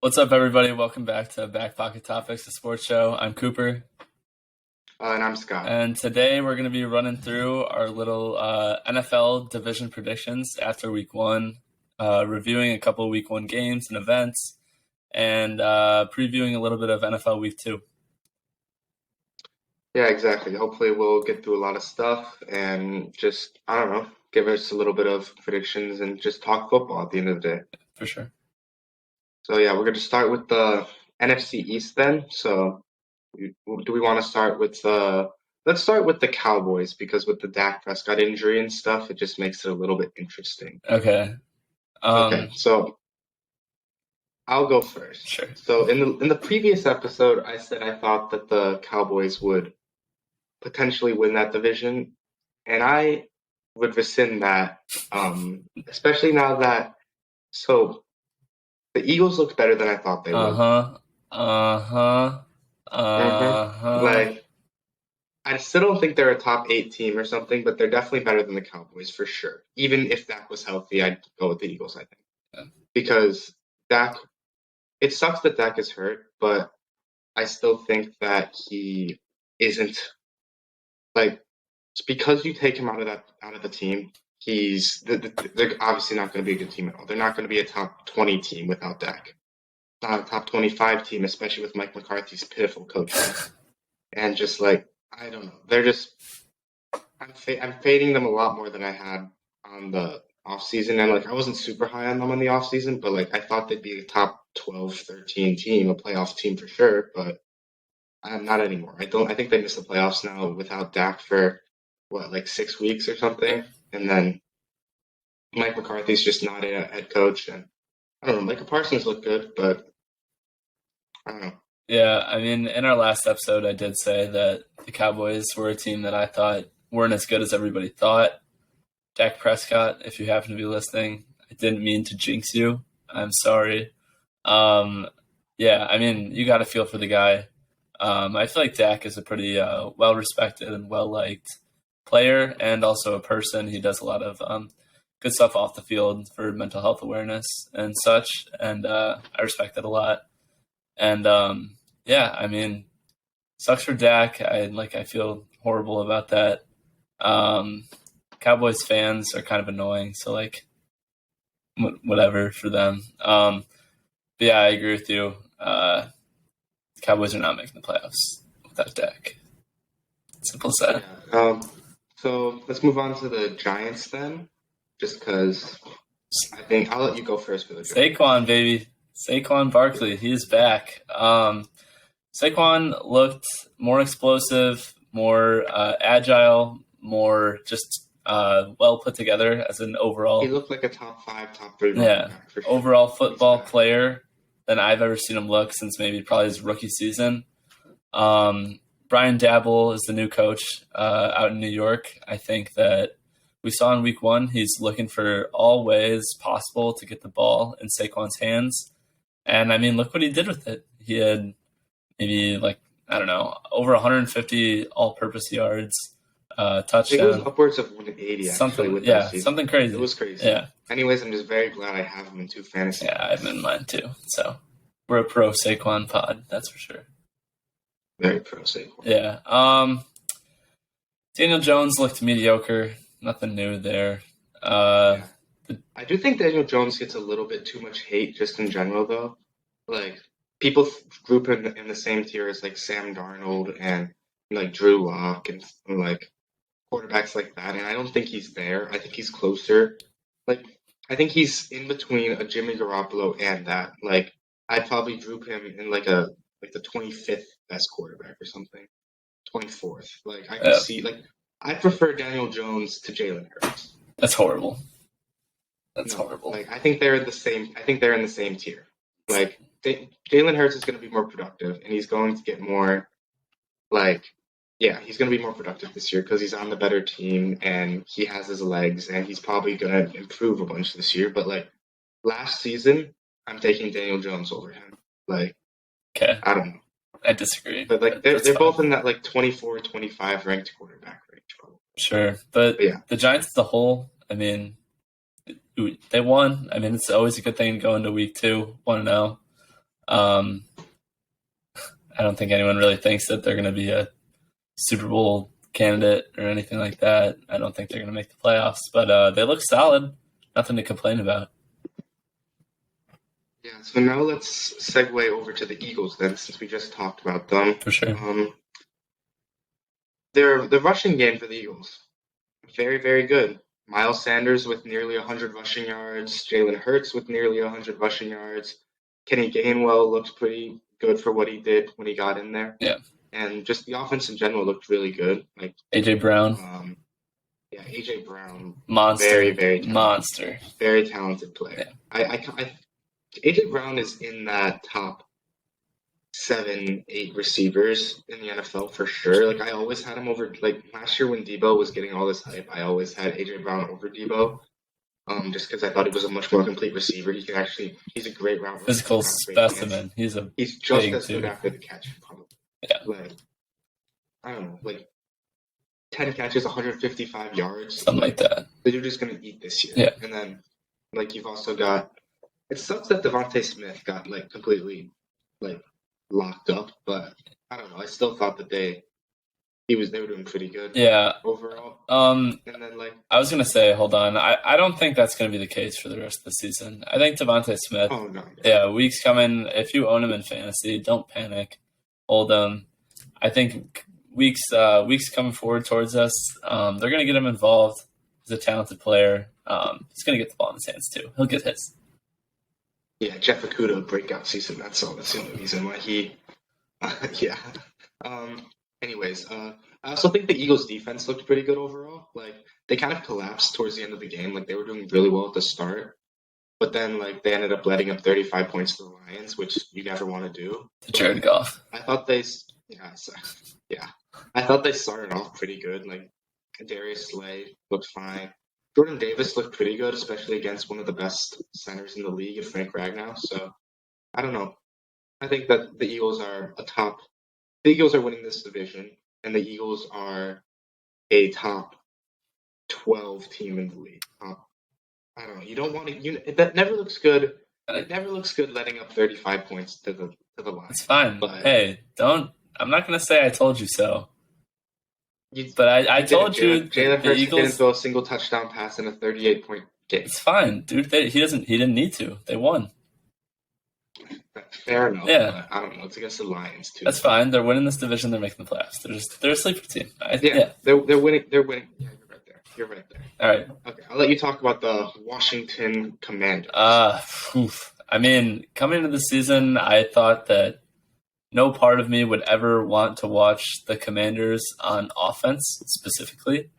What's up, everybody? Welcome back to Back Pocket Topics, the sports show. I'm Cooper, And I'm Scott. and today we're going to be running through our little NFL division predictions after Week 1, reviewing a couple of Week 1 games and events, and previewing a little bit of NFL Week 2. Yeah, exactly. Hopefully we'll get through a lot of stuff and just, I don't know, give us a little bit of predictions and just talk football at the end of the day. For sure. So yeah, we're going to start with the NFC East then. So do we want to start with let's start with the Cowboys because with the Dak Prescott injury and stuff, it just makes it a little bit interesting. Okay. Okay, so I'll go first. Sure. So in the previous episode, I said I thought that the Cowboys would potentially win that division, and I would rescind that, especially now that so the Eagles look better than I thought they would. Like I still don't think they're a top 8 team or something, but they're definitely better than the Cowboys for sure. Even if Dak was healthy, I'd go with the Eagles, I think, because Dak. It sucks that Dak is hurt, but I still think that he isn't like. It's because you take him out of the team, they're obviously not going to be a good team at all. They're not going to be a top 20 team without Dak. Not a top 25 team, especially with Mike McCarthy's pitiful coaching. And just like I don't know, they're just I'm fading them a lot more than I had on the offseason. And like I wasn't super high on them on the offseason, but like I thought they'd be a top 12, 13 team, a playoff team for sure, but I'm not anymore. I think they missed the playoffs now without Dak for like 6 weeks or something, and then Mike McCarthy's just not a head coach, and I don't know. Micah Parsons looked good, but I don't know. Yeah, I mean, in our last episode, I did say that the Cowboys were a team that I thought weren't as good as everybody thought. Dak Prescott, if you happen to be listening, I didn't mean to jinx you. I'm sorry. Yeah, I mean, you got to feel for the guy. I feel like Dak is a pretty well-respected and well-liked player and also a person. He does a lot of good stuff off the field for mental health awareness and such, and I respect that a lot. And yeah, I mean, sucks for Dak. I feel horrible about that. Cowboys fans are kind of annoying, so like whatever for them. But yeah, I agree with you. Cowboys are not making the playoffs without Dak. Simple as that. Yeah, so let's move on to the Giants then, just because I think I'll let you go first for the Giants. Saquon, baby. Saquon Barkley, he's back. Saquon looked more explosive, more agile, more just well put together as an overall. He looked like a top 5, top 3. Yeah, for sure. Overall football player than I've ever seen him look since maybe probably his rookie season. Brian Dabble is the new coach out in New York. I think that we saw in Week 1, he's looking for all ways possible to get the ball in Saquon's hands. And, I mean, look what he did with it. He had maybe, over 150 all-purpose yards, touchdown. I think it was upwards of 180, actually, with that season. Something crazy. It was crazy. Yeah. Anyways, I'm just very glad I have him in 2 fantasy. Yeah, I have him in mine, too. So, we're a pro Saquon pod, that's for sure. Very pro Saquon. Yeah. Daniel Jones looked mediocre. Nothing new there. Yeah. I do think Daniel Jones gets a little bit too much hate just in general, though. Like, people group him in the same tier as, like, Sam Darnold and, like, Drew Lock and like, quarterbacks like that. And I don't think he's there. I think he's closer. Like, I think he's in between a Jimmy Garoppolo and that. Like, I'd probably group him in, the 25th best quarterback or something. 24th. Like, I can see, I prefer Daniel Jones to Jalen Hurts. That's horrible. That's horrible. Like, I think they're in the same tier. Like, Jalen Hurts is going to be more productive, and he's going to get more, he's going to be more productive this year because he's on the better team, and he has his legs, and he's probably going to improve a bunch this year. But, last season, I'm taking Daniel Jones over him. Okay. I don't know. I disagree. But, they're both in that, 24, 25 ranked quarterback range, probably. Sure. But yeah. The Giants as a whole, I mean, they won. I mean, it's always a good thing going to Week 2, 1-0. I don't think anyone really thinks that they're going to be a Super Bowl candidate or anything like that. I don't think they're going to make the playoffs, but they look solid. Nothing to complain about. Yeah, so now let's segue over to the Eagles then, since we just talked about them. For sure. The rushing game for the Eagles, very, very good. Miles Sanders with nearly 100 rushing yards. Jalen Hurts with nearly 100 rushing yards. Kenny Gainwell looked pretty good for what he did when he got in there. Yeah. And just the offense in general looked really good. Like A.J. Brown. A.J. Brown. Monster. Very, very talented. Monster. Very talented player. Yeah. A.J. Brown is in that top 7-8 receivers in the NFL for sure. Like I always had him over. Like last year when Debo was getting all this hype, I always had A.J. Brown over Debo. Just because I thought he was a much more complete receiver. He's a great route runner. Physical specimen. He's just as good after the catch, probably. Yeah. Like, I don't know, like 10 catches, 155 yards. Something like that. The dude is going to eat this year. Yeah. And then, like, you've also got, it sucks that Devontae Smith got, like, completely, like, locked up, but I don't know. I still thought that they were doing pretty good. Yeah. Overall. And then, like, I was going to say, hold on. I don't think that's going to be the case for the rest of the season. I think Devontae Smith. Oh, no. Yeah, weeks coming. If you own him in fantasy, don't panic. Hold him. I think weeks coming forward towards us, they're going to get him involved. He's a talented player. He's going to get the ball in his hands, too. He'll get his. Yeah, Jeff Okudah breakout season. That's the only reason why he. Yeah. Anyways, I also think the Eagles' defense looked pretty good overall. Like they kind of collapsed towards the end of the game. Like they were doing really well at the start, but then like they ended up letting up 35 points to the Lions, which you never want to do. Jared Goff. I thought they started off pretty good. Like Darius Slay looked fine. Jordan Davis looked pretty good, especially against one of the best centers in the league, Frank Ragnow. So, I don't know. I think that the Eagles are the Eagles are winning this division, and the Eagles are a top 12 team in the league. I don't know. You don't want to. That never looks good. It never looks good letting up 35 points to the line. It's fine. But, hey, don't. I'm not going to say I told you so. But I told you Jalen Hurts Eagles didn't throw a single touchdown pass in a 38-point game. It's fine, dude. He didn't need to. They won. Fair enough. Yeah. I don't know. It's against the Lions too. That's fine. They're winning this division. They're making the playoffs. They're a sleeper team. They're winning. They're winning. Yeah, you're right there. All right. Okay, I'll let you talk about the Washington Commanders. I mean, coming into the season, I thought that no part of me would ever want to watch the Commanders on offense specifically.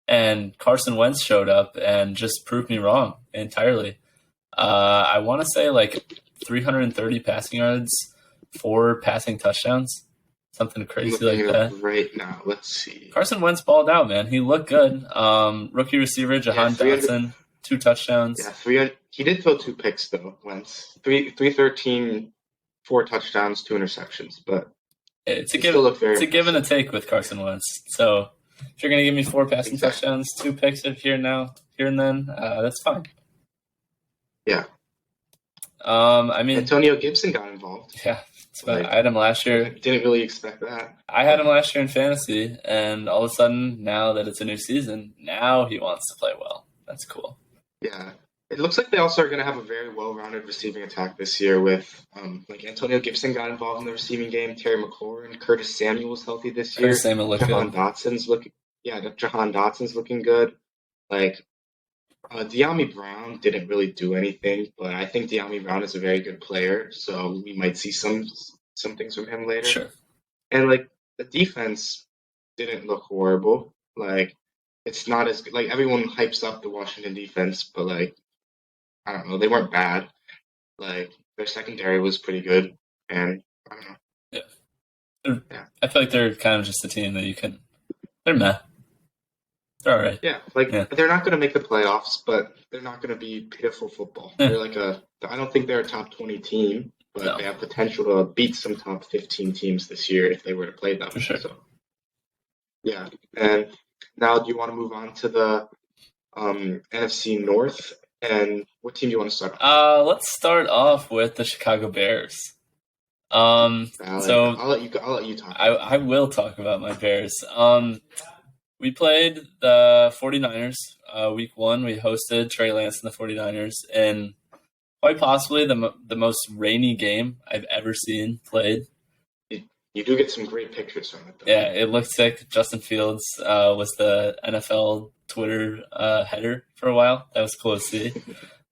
And Carson Wentz showed up and just proved me wrong entirely. I want to say like 330 passing yards, 4 passing touchdowns, something crazy like that. Right now, let's see. Carson Wentz balled out, man. He looked good. Rookie receiver Jahan Dotson, 2 touchdowns. Yeah, he did throw 2 picks though. Wentz 313. 4 touchdowns, 2 interceptions, but it's a give and a take with Carson Wentz. So if you're going to give me 4 passing touchdowns, 2 picks here and then, that's fine. Yeah. I mean, Antonio Gibson got involved. Yeah, I had him last year. Didn't really expect that. I had him last year in fantasy, and all of a sudden, now that it's a new season, now he wants to play well. That's cool. Yeah. It looks like they also are going to have a very well-rounded receiving attack this year with, like, Antonio Gibson got involved in the receiving game, Terry McLaurin, Curtis Samuel's healthy this year. Jahan Dotson's looking good. Like, De'Ami Brown didn't really do anything, but I think De'Ami Brown is a very good player, so we might see some things from him later. Sure. And, like, the defense didn't look horrible. Like, it's not as good. Like, everyone hypes up the Washington defense, but, like, I don't know. They weren't bad. Like, their secondary was pretty good, and I don't know. Yeah. I feel like they're kind of just a team that they're meh. They're all right. Yeah, they're not going to make the playoffs, but they're not going to be pitiful football. Yeah. They're I don't think they're a top 20 team, but they have potential to beat some top 15 teams this year if they were to play them. For sure. So, yeah, and now do you want to move on to the NFC North? And what team do you want to start off? Let's start off with the Chicago Bears. So I'll let you talk. I will talk about my Bears. We played the 49ers week 1. We hosted Trey Lance and the 49ers, and quite possibly the most rainy game I've ever seen played. You do get some great pictures from it, though. Yeah, it looked sick. Justin Fields was the NFL Twitter header for a while. That was cool to see.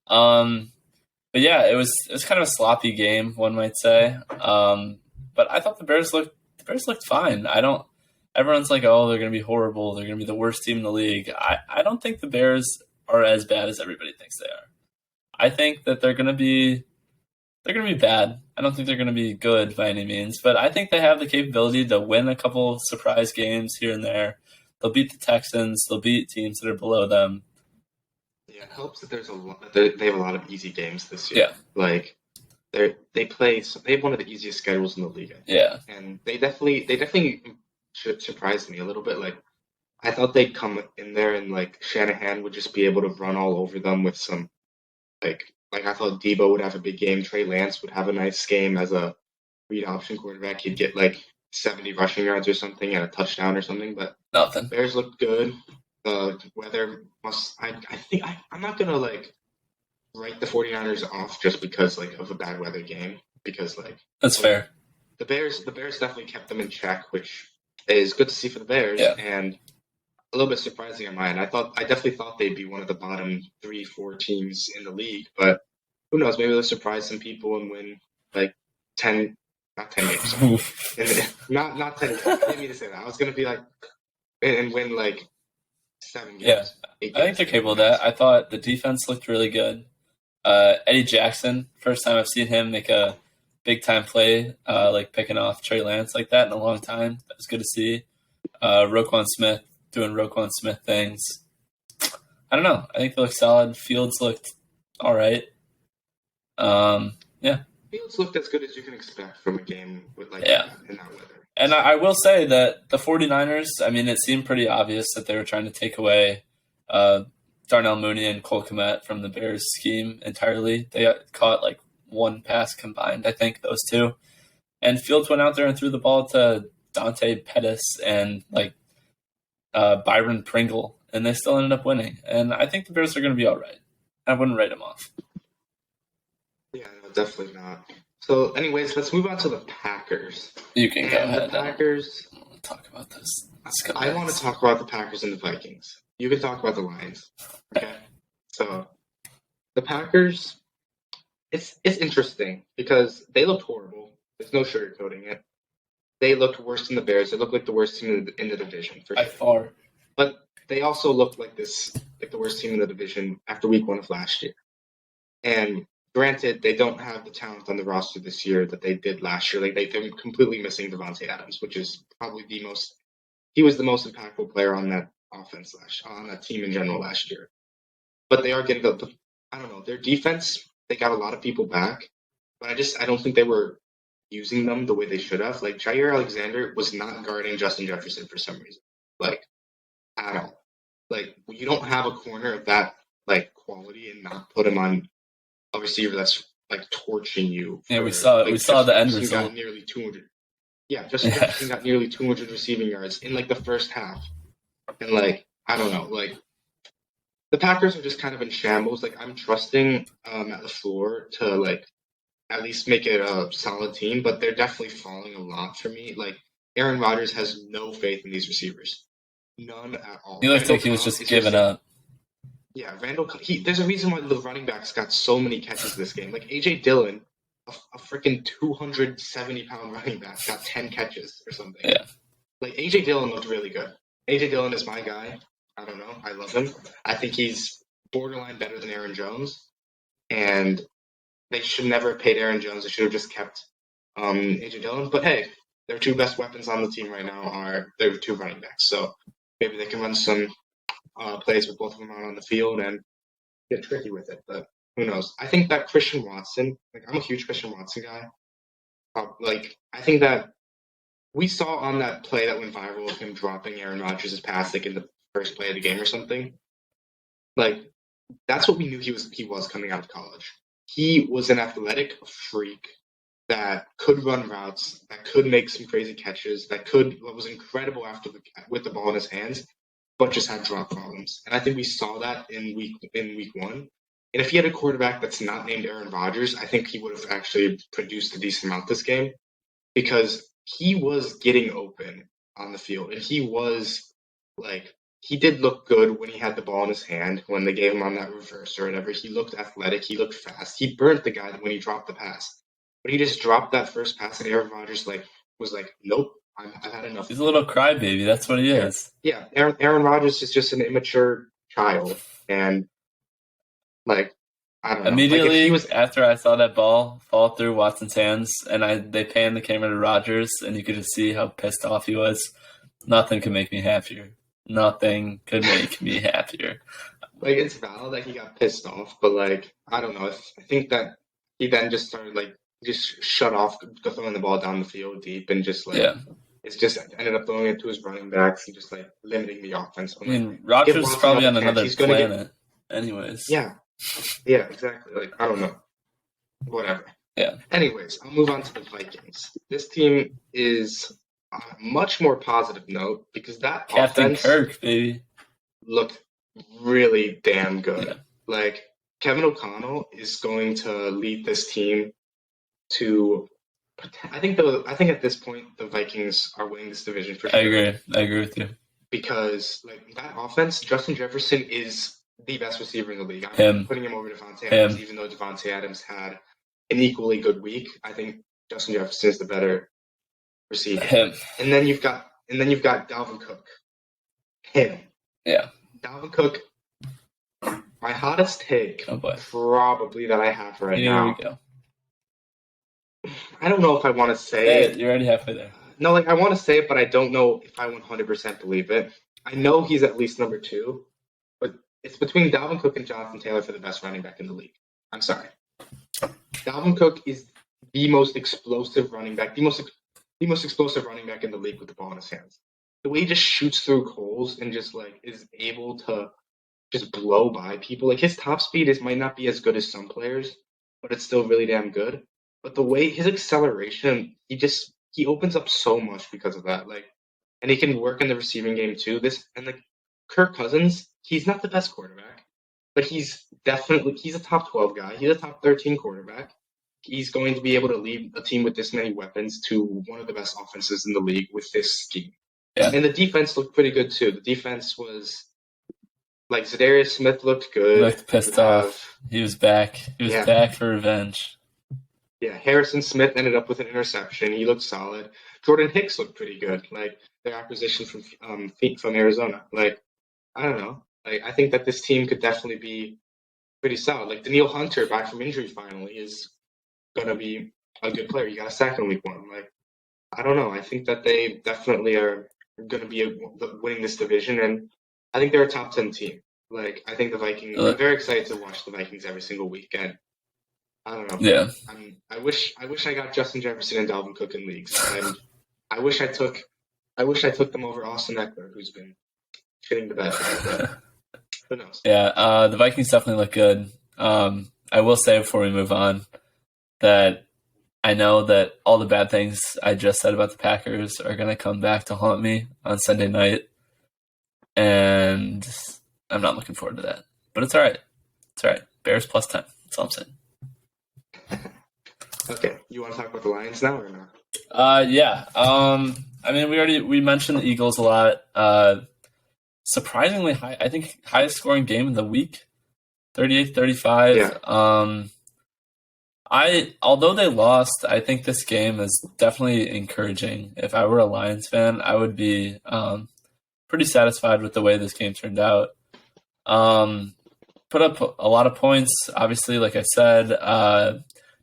But yeah, it was kind of a sloppy game, one might say. But I thought the Bears looked fine. Everyone's like, oh, they're going to be horrible. They're going to be the worst team in the league. I don't think the Bears are as bad as everybody thinks they are. I think that they're going to be bad. I don't think they're going to be good by any means, but I think they have the capability to win a couple surprise games here and there. They'll beat the Texans. They'll beat teams that are below them. Yeah, it helps that they have a lot of easy games this year. Yeah. Like they have one of the easiest schedules in the league. Yeah. And they definitely surprised me a little bit. Like I thought they'd come in there and like Shanahan would just be able to run all over them with some like I thought Debo would have a big game. Trey Lance would have a nice game as a read option quarterback. He'd get like 70 rushing yards or something and a touchdown or something. But nothing. Bears looked good. Weather must. I think I'm not gonna like write the 49ers off just because like of a bad weather game because like that's fair. The Bears definitely kept them in check, which is good to see for the Bears. Yeah. And a little bit surprising on mine. I definitely thought they'd be one of the bottom 3-4 teams in the league, but who knows? Maybe they'll surprise some people and win like 10, not 10 games. not 10 games. I didn't mean to say that. I was gonna be like and win like 7 games. Yeah, I think they're capable of that. I thought the defense looked really good. Eddie Jackson, first time I've seen him make a big time play, like picking off Trey Lance like that in a long time. That was good to see. Roquan Smith doing Roquan Smith things. I don't know. I think they look solid. Fields looked all right. Yeah. Fields looked as good as you can expect from a game with in that weather. And I will say that the 49ers, I mean, it seemed pretty obvious that they were trying to take away Darnell Mooney and Cole Kmet from the Bears scheme entirely. They got caught like one pass combined, I think, those two. And Fields went out there and threw the ball to Dante Pettis and like Byron Pringle, and they still ended up winning. And I think the Bears are going to be all right. I wouldn't write them off. Yeah, no, definitely not. So, anyways, let's move on to the Packers. You can go ahead. The Packers. I want to talk about this. I want to talk about the Packers and the Vikings. You can talk about the Lions. Okay. So, the Packers. It's interesting because they looked horrible. There's no sugarcoating it. They looked worse than the Bears. They looked like the worst team in the division for sure. By far. But they also looked like the worst team in the division after week 1 of last year. And granted, they don't have the talent on the roster this year that they did last year. Like they're completely missing Devontae Adams, which is probably he was the most impactful player on that offense on that team in general last year. But they are getting I don't know, their defense, they got a lot of people back, but I don't think they were using them the way they should have. Like Jair Alexander was not guarding Justin Jefferson for some reason. Like at all. Like you don't have a corner of that like quality and not put him on a receiver that's like torching you. We saw it. We saw the end result. Got nearly 200. Yeah, Justin Jefferson got nearly 200 receiving yards in like the first half, and like I don't know, like the Packers are just kind of in shambles. Like I'm trusting Matt LaFleur to like at least make it a solid team, but they're definitely falling a lot for me. Like Aaron Rodgers has no faith in these receivers, none at all. He looked like he was just giving up. Yeah, Randall. There's a reason why the running backs got so many catches this game. Like AJ Dillon, a freaking 270-pound running back, got 10 catches or something. Yeah. Like AJ Dillon looked really good. AJ Dillon is my guy. I don't know. I love him. I think he's borderline better than Aaron Jones, and they should never have paid Aaron Jones. They should have just kept AJ Dillon. But hey, their two best weapons on the team right now are their two running backs. So maybe they can run some plays with both of them out on the field and get tricky with it. But who knows? I think that Christian Watson, like I'm a huge Christian Watson guy. I think that we saw on that play that went viral of him dropping Aaron Rodgers' pass like in the first play of the game or something. Like that's what we knew he was coming out of college. He was an athletic freak that could run routes, that could make some crazy catches, what was incredible with the ball in his hands, but just had drop problems. And I think we saw that in week one. And if he had a quarterback that's not named Aaron Rodgers, I think he would have actually produced a decent amount this game because he was getting open on the field, and he did look good when he had the ball in his hand, when they gave him on that reverse or whatever. He looked athletic. He looked fast. He burnt the guy when he dropped the pass. But he just dropped that first pass, and Aaron Rodgers was like, nope, I've had enough. He's a little crybaby. That's what he is. Yeah, Aaron Rodgers is just an immature child. And, I don't know. Immediately after I saw that ball fall through Watson's hands, and they panned the camera to Rodgers, and you could just see how pissed off he was, nothing could make me happier. Nothing could make me happier. It's valid that he got pissed off, but I don't know. I think that he then just started just shut off throwing the ball down the field deep and just it's just ended up throwing it to his running backs and just limiting the offense. I mean, Rodgers is probably on another planet, anyways. Yeah, exactly. I don't know. Whatever. Yeah. Anyways, I'll move on to the Vikings. This team is on a much more positive note because that Captain offense Kirk, baby, looked really damn good. Yeah. Kevin O'Connell is going to lead this team to. I think at this point the Vikings are winning this division for sure. I agree with you because that offense, Justin Jefferson is the best receiver in the league. I'm putting him over Devontae Adams, even though Devontae Adams had an equally good week. I think Justin Jefferson is the better receiver. And then you've got Dalvin Cook. Yeah. Dalvin Cook. My hottest take, probably that I have right now. Here we go. I don't know if I want to say it. You're already halfway there. No, I want to say it, but I don't know if I 100% believe it. I know he's at least number 2, but it's between Dalvin Cook and Jonathan Taylor for the best running back in the league. I'm sorry. Dalvin Cook is the most explosive running back, the most explosive running back in the league with the ball in his hands. The way he just shoots through holes and just is able to just blow by people. His top speed might not be as good as some players, but it's still really damn good. But the way his acceleration, he opens up so much because of that. And he can work in the receiving game too. Kirk Cousins, he's not the best quarterback, but he's a top 12 guy. He's a top 13 quarterback. He's going to be able to lead a team with this many weapons to one of the best offenses in the league with this scheme. Yeah. And the defense looked pretty good too. The defense was Zadarius Smith looked good. He looked pissed off. He was back. He was back for revenge. Yeah, Harrison Smith ended up with an interception. He looked solid. Jordan Hicks looked pretty good. Their acquisition from Arizona. I don't know. I think that this team could definitely be pretty solid. Daniil Hunter, back from injury finally, is gonna be a good player. You got a sack in week 1. I don't know. I think that they definitely are gonna be winning this division, and I think they're a top 10 team. I think the Vikings. I'm very excited to watch the Vikings every single weekend. I don't know. Yeah. I wish I got Justin Jefferson and Dalvin Cook in leagues. I wish I took them over Austin Eckler, who's been shitting the bed. Who knows? Yeah, the Vikings definitely look good. I will say before we move on that I know that all the bad things I just said about the Packers are going to come back to haunt me on Sunday night, and I'm not looking forward to that. But it's all right. It's all right. Bears plus 10. That's all I'm saying. Okay, you want to talk about the Lions now or not? Yeah. I mean, we mentioned the Eagles a lot. Surprisingly high. I think highest scoring game of the week, 38-35. Yeah. Although they lost, I think this game is definitely encouraging. If I were a Lions fan, I would be pretty satisfied with the way this game turned out. Put up a lot of points. Obviously, like I said,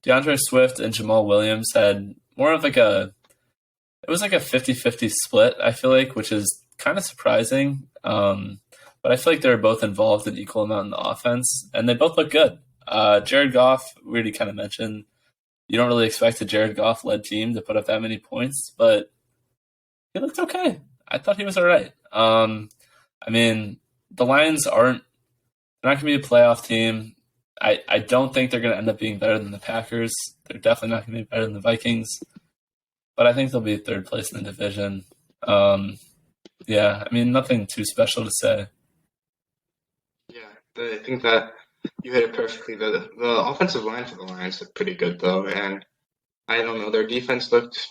DeAndre Swift and Jamal Williams had more of it was like a 50-50 split, I feel like, which is kind of surprising. But I feel like they were both involved in equal amount in the offense, and they both look good. Jared Goff, we already kind of mentioned, you don't really expect a Jared Goff-led team to put up that many points, but he looked okay. I thought he was all right. I mean, the Lions they're not going to be a playoff team. I don't think they're going to end up being better than the Packers. They're definitely not going to be better than the Vikings. But I think they'll be third place in the division. Yeah, I mean, nothing too special to say. Yeah, I think that you hit it perfectly. The offensive line for the Lions looked pretty good, though. And I don't know, their defense looked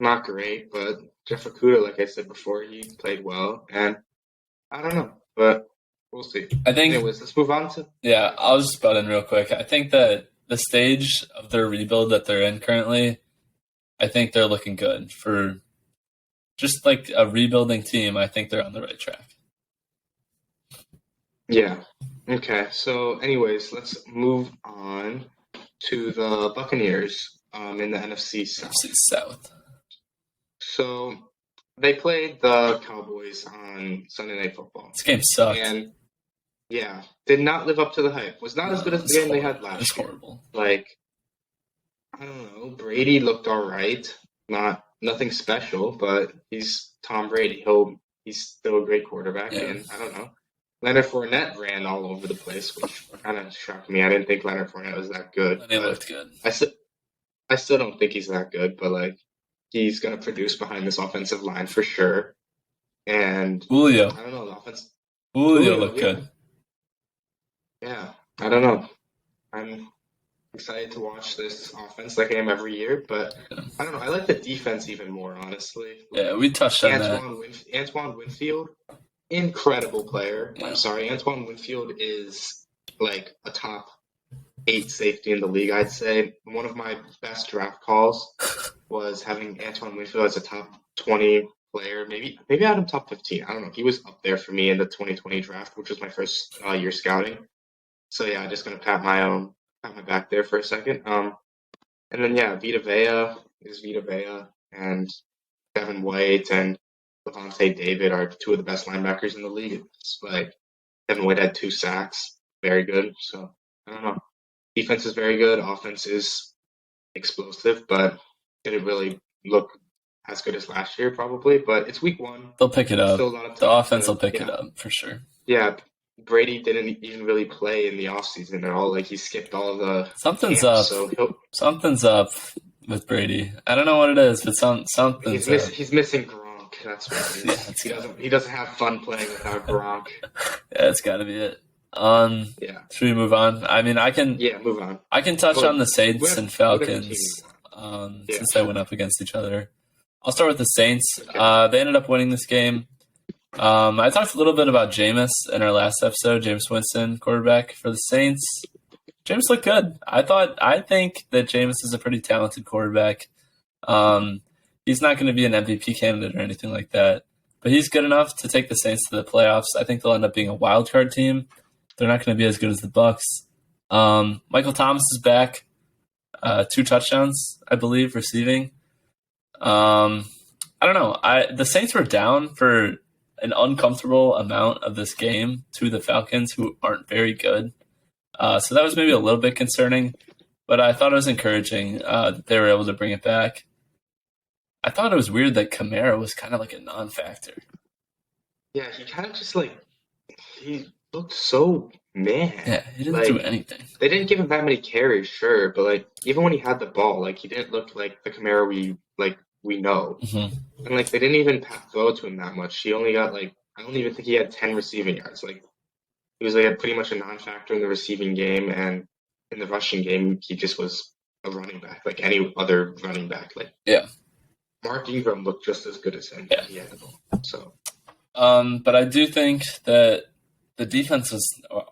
not great, but Jeff Okudah, like I said before, he played well. And I don't know, but we'll see. I think. Anyways, let's move on to. Yeah, I'll just butt in real quick. I think that the stage of their rebuild that they're in currently, I think they're looking good for just like a rebuilding team. I think they're on the right track. Yeah. Okay. So, anyways, let's move on to the Buccaneers in the NFC South. NFC South. So they played the Cowboys on Sunday Night Football. This game sucked. And yeah, did not live up to the hype. Was not as good as the game they had last year. It's horrible. Like, I don't know. Brady looked all right. Nothing special, but he's Tom Brady. He's still a great quarterback, and I don't know. Leonard Fournette ran all over the place, which kind of shocked me. I didn't think Leonard Fournette was that good. He looked good. I still don't think he's that good, but like he's gonna produce behind this offensive line for sure. And Julio. I don't know, the offense. Julio looked good. Yeah, I don't know. I'm excited to watch this offense like I am every year, but I don't know. I like the defense even more, honestly. Yeah, we touched on that. Antoine Winfield, incredible player. Yeah. I'm sorry, Antoine Winfield is like a top 8 safety in the league, I'd say. One of my best draft calls was having Antoine Winfield as a top 20 player. Maybe I had him top 15. I don't know. He was up there for me in the 2020 draft, which was my first year scouting. So yeah, I'm just gonna pat my back there for a second. And then yeah, Vita Vea, and Devin White and Levante David are 2 of the best linebackers in the league. It's like Devin White had 2 sacks, very good. So I don't know. Defense is very good. Offense is explosive, but didn't really look as good as last year, probably. But it's week 1. They'll pick it up. The offense will pick it up for sure. Yeah. Brady didn't even really play in the offseason at all. Like, he skipped all the Something's camps, up. So something's up with Brady. I don't know what it is, but something's up. He's missing Gronk. That's what it is. He doesn't have fun playing without Gronk. Yeah, it's got to be it. Yeah. Should we move on? I mean, I can. Yeah, move on. I can touch on the Saints and Falcons since they went up against each other. I'll start with the Saints. Okay. They ended up winning this game. I talked a little bit about Jameis in our last episode. Jameis Winston, quarterback for the Saints. Jameis looked good. I think that Jameis is a pretty talented quarterback. He's not going to be an MVP candidate or anything like that, but he's good enough to take the Saints to the playoffs. I think they'll end up being a wild card team. They're not going to be as good as the Bucs. Michael Thomas is back. 2 touchdowns, I believe, receiving. I don't know. The Saints were down for an uncomfortable amount of this game to the Falcons, who aren't very good. So that was maybe a little bit concerning, but I thought it was encouraging that they were able to bring it back. I thought it was weird that Kamara was kind of like a non-factor. Yeah, he kind of just he looked so mad. Yeah, he didn't do anything. They didn't give him that many carries, sure, but even when he had the ball, he didn't look like the Kamara we know. Mm-hmm. And they didn't even throw to him that much. He only got I don't even think he had 10 receiving yards. He was pretty much a non-factor in the receiving game, and in the rushing game, he just was a running back, like any other running back. Yeah. Mark Ingram looked just as good as him. Yeah. He had the ball. So. But I do think that the defense was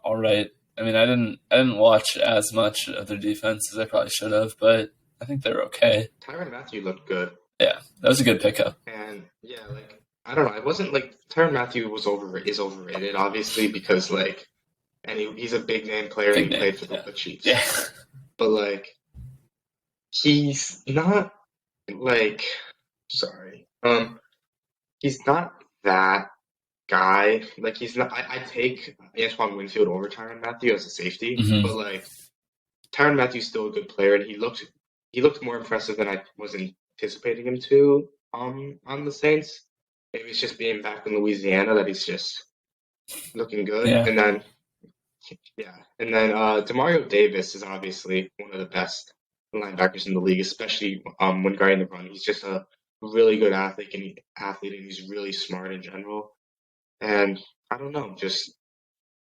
all right. I mean, I didn't watch as much of their defense as I probably should have, but I think they were okay. Tyrann Mathieu looked good. Yeah, that was a good pickup. And yeah, I don't know. It wasn't Tyrann Mathieu is overrated, obviously, because and he's a big name player and he played for the Chiefs. Yeah. But he's not sorry. He's not that guy. He's not. I take Antoine Winfield over Tyrann Mathieu as a safety, but Tyrann Mathieu's still a good player, and he looked more impressive than I was anticipating him to on the Saints. Maybe it's just being back in Louisiana that he's just looking good. Yeah. And then Yeah, and then Demario Davis is obviously one of the best linebackers in the league, especially when guarding the run. He's just a really good athlete, and he's really smart in general. And I don't know, just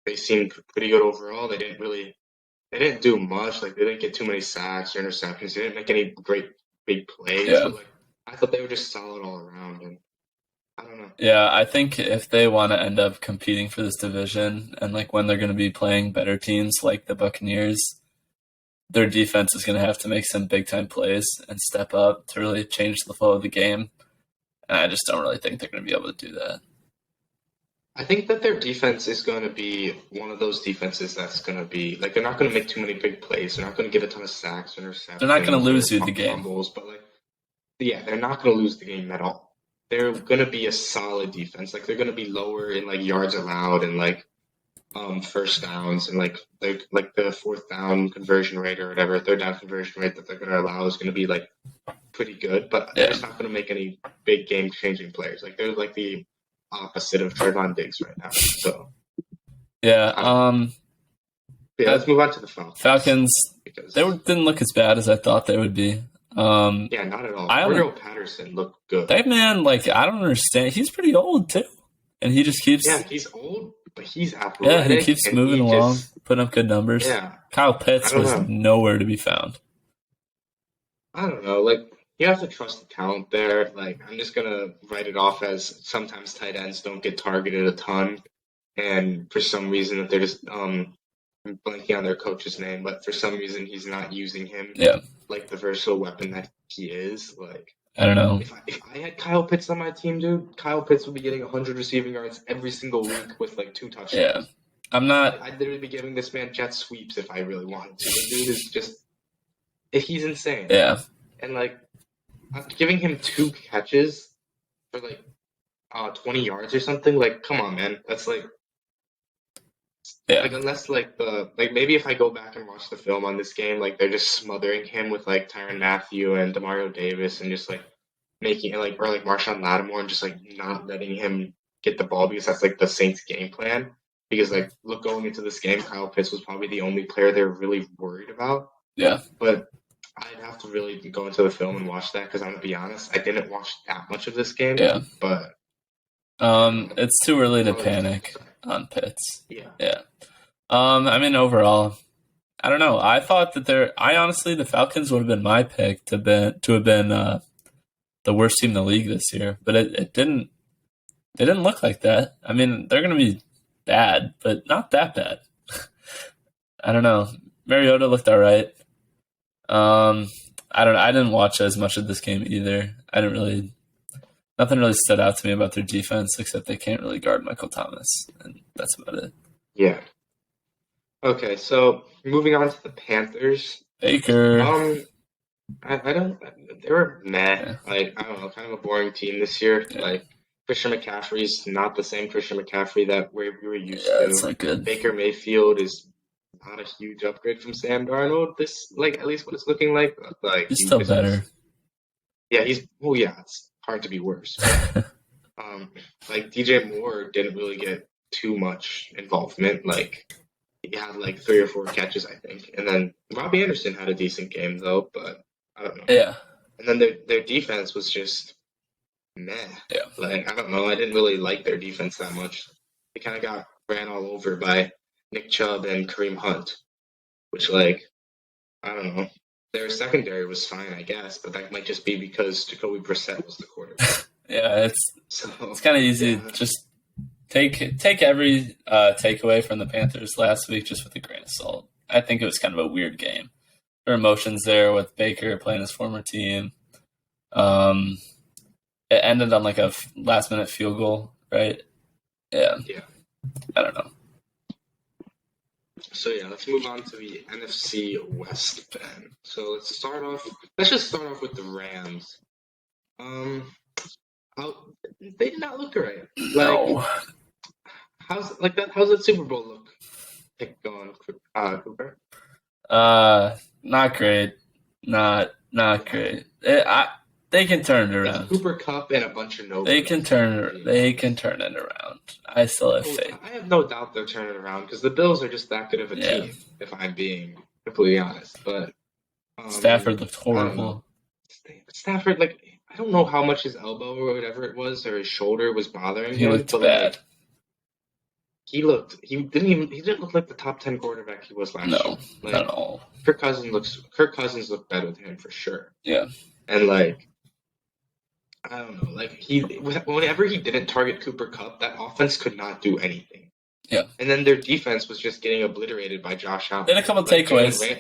they seemed pretty good overall. They didn't do much. Like they didn't get too many sacks or interceptions. They didn't make any great big plays, Yeah. but like I thought they were just solid all around. And I don't know. Yeah, I think if they want to end up competing for this division and like when they're going to be playing better teams like the Buccaneers, their defense is going to have to make some big time plays and step up to really change the flow of the game. And I just don't really think they're going to be able to do that. I think that their defense is going to be one of those defenses that's going to be like they're not going to make too many big plays. They're not going to give a ton of sacks, interceptions, They're not going to lose you or the game. fumbles, but like yeah, they're not going to lose the game at all. They're going to be a solid defense. Like they're going to be lower in like yards allowed and like first downs and like the fourth down conversion rate or whatever third down conversion rate that they're going to allow is going to be like pretty good, but they're just not going to make any big game changing players. Like they're like the opposite of Trayvon Diggs right now. So yeah, let's move on to the Falcons. Falcons, they didn't look as bad as I thought they would be. Yeah, not at all. Cordell Patterson looked good. That man, like, I don't understand. He's pretty old too, and he just keeps. Yeah, he's old, but he's athletic. Yeah, he keeps moving along, putting up good numbers. Yeah, Kyle Pitts was nowhere to be found. I don't know. Like, you have to trust the talent there. Like, I'm just gonna write it off as sometimes tight ends don't get targeted a ton, and for some reason that they're just I'm blanking on their coach's name, but for some reason he's not using him. Yeah. Like the versatile weapon that he is. Like, I don't know. If I had Kyle Pitts on my team, dude, Kyle Pitts would be getting 100 receiving yards every single week with like 2 touchdowns. Yeah. I'm not. I'd literally be giving this man jet sweeps if I really wanted to. The dude is just, he's insane. Yeah. And like, I'm giving him 2 catches for like 20 yards or something. Like, come on, man. That's like, like unless like maybe if I go back and watch the film on this game, like they're just smothering him with like Tyrann Mathieu and Demario Davis and just like making it like or like Marshawn Lattimore and just like not letting him get the ball because that's like the Saints game plan. Because like look going into this game, Kyle Pitts was probably the only player they're really worried about. Yeah. But I'd have to really go into the film and watch that because I'm gonna be honest, I didn't watch that much of this game. Yeah. But it's too early to panic on Pitts. Yeah. Yeah. I mean, overall, I don't know. I thought that honestly, the Falcons would have been my pick to have been the worst team in the league this year, but it didn't. They didn't look like that. I mean, they're going to be bad, but not that bad. I don't know. Mariota looked all right. I didn't watch as much of this game either. Nothing really stood out to me about their defense except they can't really guard Michael Thomas, and that's about it. Yeah. Okay, so moving on to the Panthers. Baker. I don't. They were meh. Yeah. Like I don't know, kind of a boring team this year. Yeah. Like Christian McCaffrey's not the same Christian McCaffrey that we were used to. It's not good. Baker Mayfield is not a huge upgrade from Sam Darnold. This like at least what it's looking like. Like he's still better. Yeah, it's hard to be worse. Like DJ Moore didn't really get too much involvement. Like he had like 3 or 4 catches, I think, and then Robbie Anderson had a decent game though, but I don't know. Yeah. And then their defense was just meh. Yeah. Like I don't know. I didn't really like their defense that much. They kind of got ran all over by Nick Chubb and Kareem Hunt, which like I don't know. Their secondary was fine, I guess, but that might just be because Jacoby Brissett was the quarterback. Yeah, it's kind of easy. Yeah. Just take every takeaway from the Panthers last week just with a grain of salt. I think it was kind of a weird game. There were emotions there with Baker playing his former team. It ended on like a last-minute field goal, right? Yeah. Yeah. I don't know. So yeah, let's move on to the NFC West then. So let's just start off with the Rams. They did not look great. No. How's that Super Bowl pick going, Cooper? Not great. Not great. They can turn it It's around. Cooper Kupp and a bunch of nobodies. They can turn it around. I still have faith. I have no doubt they'll turn it around because the Bills are just that good of a team, if I'm being completely honest. But Stafford looked horrible. Stafford, like, I don't know how much his elbow or whatever it was or his shoulder was bothering him. He looked bad. Like, he didn't look like the top 10 quarterback he was last year. No, Like, not at all. Kirk Cousins looked better than him for sure. Yeah. And like, I don't know, like whenever he didn't target Cooper Kupp, that offense could not do anything. Yeah. And then their defense was just getting obliterated by Josh Allen. They had a couple takeaways. Yeah,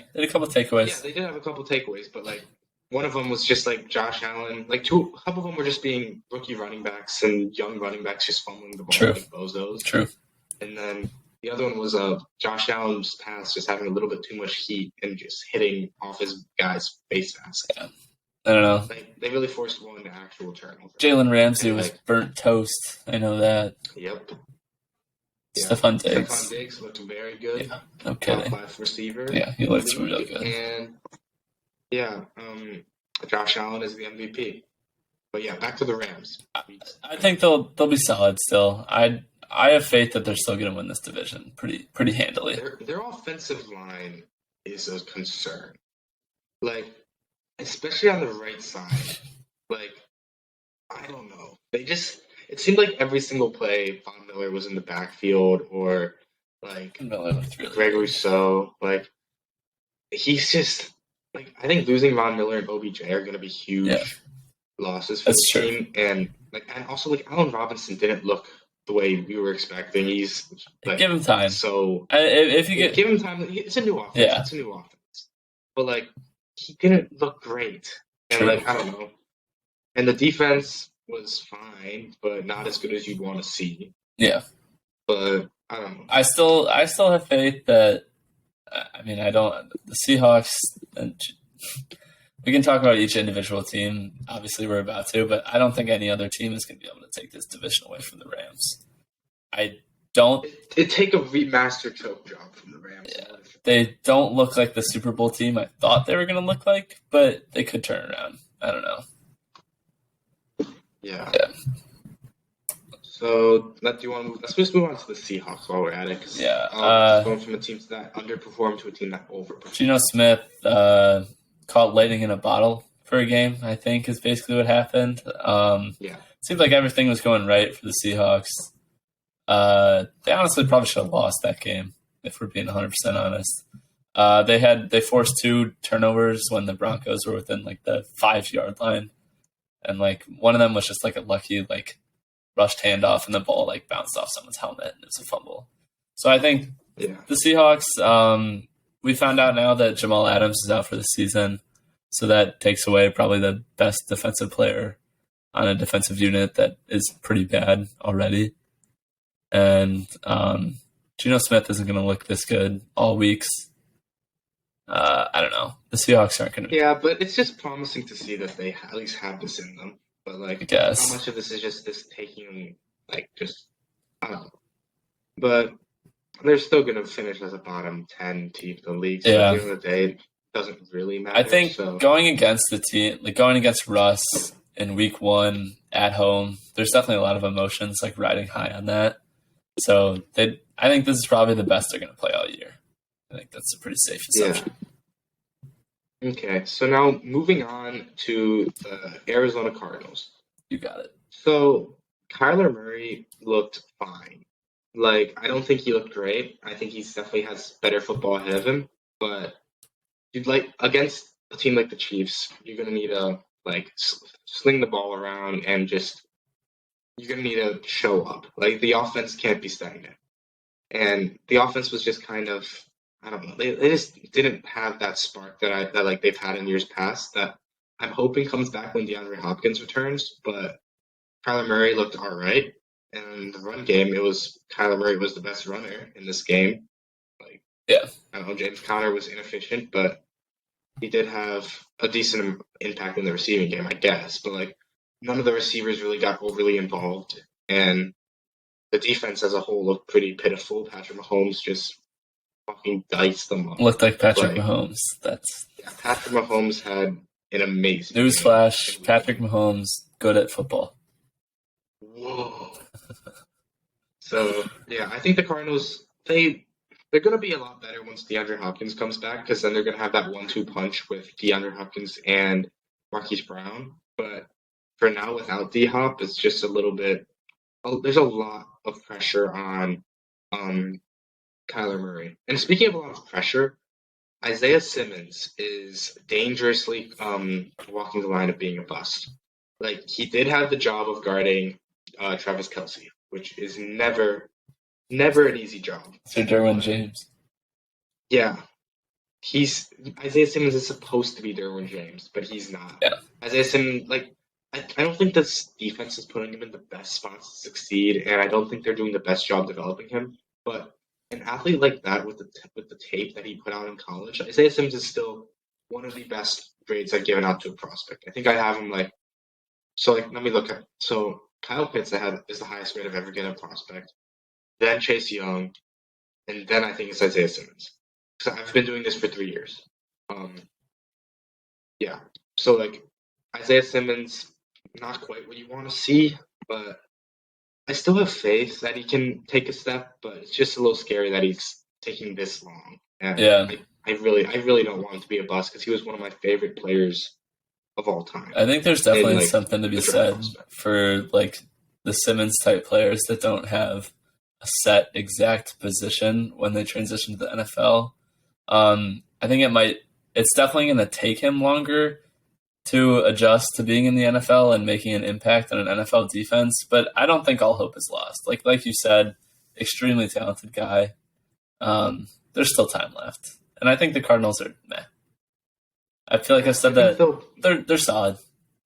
they did have a couple takeaways, but like one of them was just like Josh Allen. Like a couple of them were just being rookie running backs and young running backs just fumbling the ball like bozos. True. And then the other one was Josh Allen's pass just having a little bit too much heat and just hitting off his guy's face mask. Yeah. I don't know. They really forced one to actual turnover. Jalen Ramsey was burnt toast. I know that. Yep. Stephon Diggs looked very good. Yeah. Okay. Top 5 receiver. Yeah, he looks really good. And Josh Allen is the MVP. But yeah, back to the Rams. I think they'll be solid still. I have faith that they're still going to win this division pretty handily. Their offensive line is a concern. Like, especially on the right side. Like, I don't know. It seemed like every single play, Von Miller was in the backfield, or like Greg Rousseau. Like, he's just like, I think losing Von Miller and OBJ are going to be huge losses for the team, and also Allen Robinson didn't look the way we were expecting. He's like, give him time. So if you give him time, it's a new offense. Yeah. It's a new offense, but like, he didn't look great, and I don't know. And the defense was fine, but not as good as you'd want to see. Yeah. But I don't know. I still have faith that. I mean, the Seahawks. And we can talk about each individual team. Obviously, we're about to, but I don't think any other team is going to be able to take this division away from the Rams. I don't. It'd take a remaster choke job from the Rams. Yeah. They don't look like the Super Bowl team I thought they were going to look like, but they could turn around. I don't know. Yeah. So let's just move on to the Seahawks while we're at it. Going from a team that underperformed to a team that overperformed. Geno Smith caught lightning in a bottle for a game, I think, is basically what happened. It seemed like everything was going right for the Seahawks. They honestly probably should have lost that game, if we're being 100% honest. They forced 2 turnovers when the Broncos were within like the 5-yard line, and like one of them was just like a lucky rushed handoff, and the ball like bounced off someone's helmet, and it was a fumble. So I think the Seahawks. We found out now that Jamal Adams is out for the season, so that takes away probably the best defensive player on a defensive unit that is pretty bad already, and Geno Smith isn't going to look this good all weeks. I don't know. The Seahawks aren't going to. Yeah, but it's just promising to see that they at least have this in them. But like, how much of this is just this taking I don't know. But they're still going to finish as a bottom 10 team in the league. So at the end of the day, it doesn't really matter. I think going against the team, going against Russ in week 1 at home, there's definitely a lot of emotions riding high on that. So I think this is probably the best they're going to play all year. I think that's a pretty safe assumption. Yeah. Okay, so now moving on to the Arizona Cardinals. You got it. So Kyler Murray looked fine. I don't think he looked great. I think he definitely has better football ahead of him. But against a team like the Chiefs, you're gonna need to sling the ball around and you're gonna need to show up. The offense can't be stagnant. And the offense was just kind of, I don't know. They just didn't have that spark that they've had in years past. That I'm hoping comes back when DeAndre Hopkins returns. But Kyler Murray looked all right, and the run game, Kyler Murray was the best runner in this game. I don't know, James Conner was inefficient, but he did have a decent impact in the receiving game, I guess. But none of the receivers really got overly involved, and the defense as a whole looked pretty pitiful. Patrick Mahomes just fucking diced them up. Looked like Patrick Mahomes. Patrick Mahomes had an amazing game. Newsflash, Patrick Mahomes, good at football. Whoa. So, yeah, I think the Cardinals, they're going to be a lot better once DeAndre Hopkins comes back, because then they're going to have that 1-2 punch with DeAndre Hopkins and Marquise Brown. But for now, without D-Hop, it's just a little bit – there's a lot of pressure on Kyler Murray. And speaking of a lot of pressure, Isaiah Simmons is dangerously walking the line of being a bust. Like, he did have the job of guarding Travis Kelce, which is never an easy job. So Derwin James. Yeah. Isaiah Simmons is supposed to be Derwin James, but he's not. Yeah. Isaiah Simmons, like, I don't think this defense is putting him in the best spots to succeed, and I don't think they're doing the best job developing him. But an athlete like that with the tape that he put out in college, Isaiah Simmons is still one of the best grades I've given out to a prospect. I think I have him let me look at. So Kyle Pitts is the highest grade I've ever given a prospect. Then Chase Young, and then I think it's Isaiah Simmons. So I've been doing this for 3 years. Yeah. So like Isaiah Simmons, not quite what you want to see, but I still have faith that he can take a step. But it's just a little scary that he's taking this long. And yeah. I really don't want him to be a bust, because he was one of my favorite players of all time. I think there's definitely something to be said for like the Simmons type players that don't have a set exact position when they transition to the NFL. I think it's definitely going to take him longer to adjust to being in the NFL and making an impact on an NFL defense, but I don't think all hope is lost. Like you said, extremely talented guy. There's still time left. And I think the Cardinals are meh. I feel like I've said that they're solid.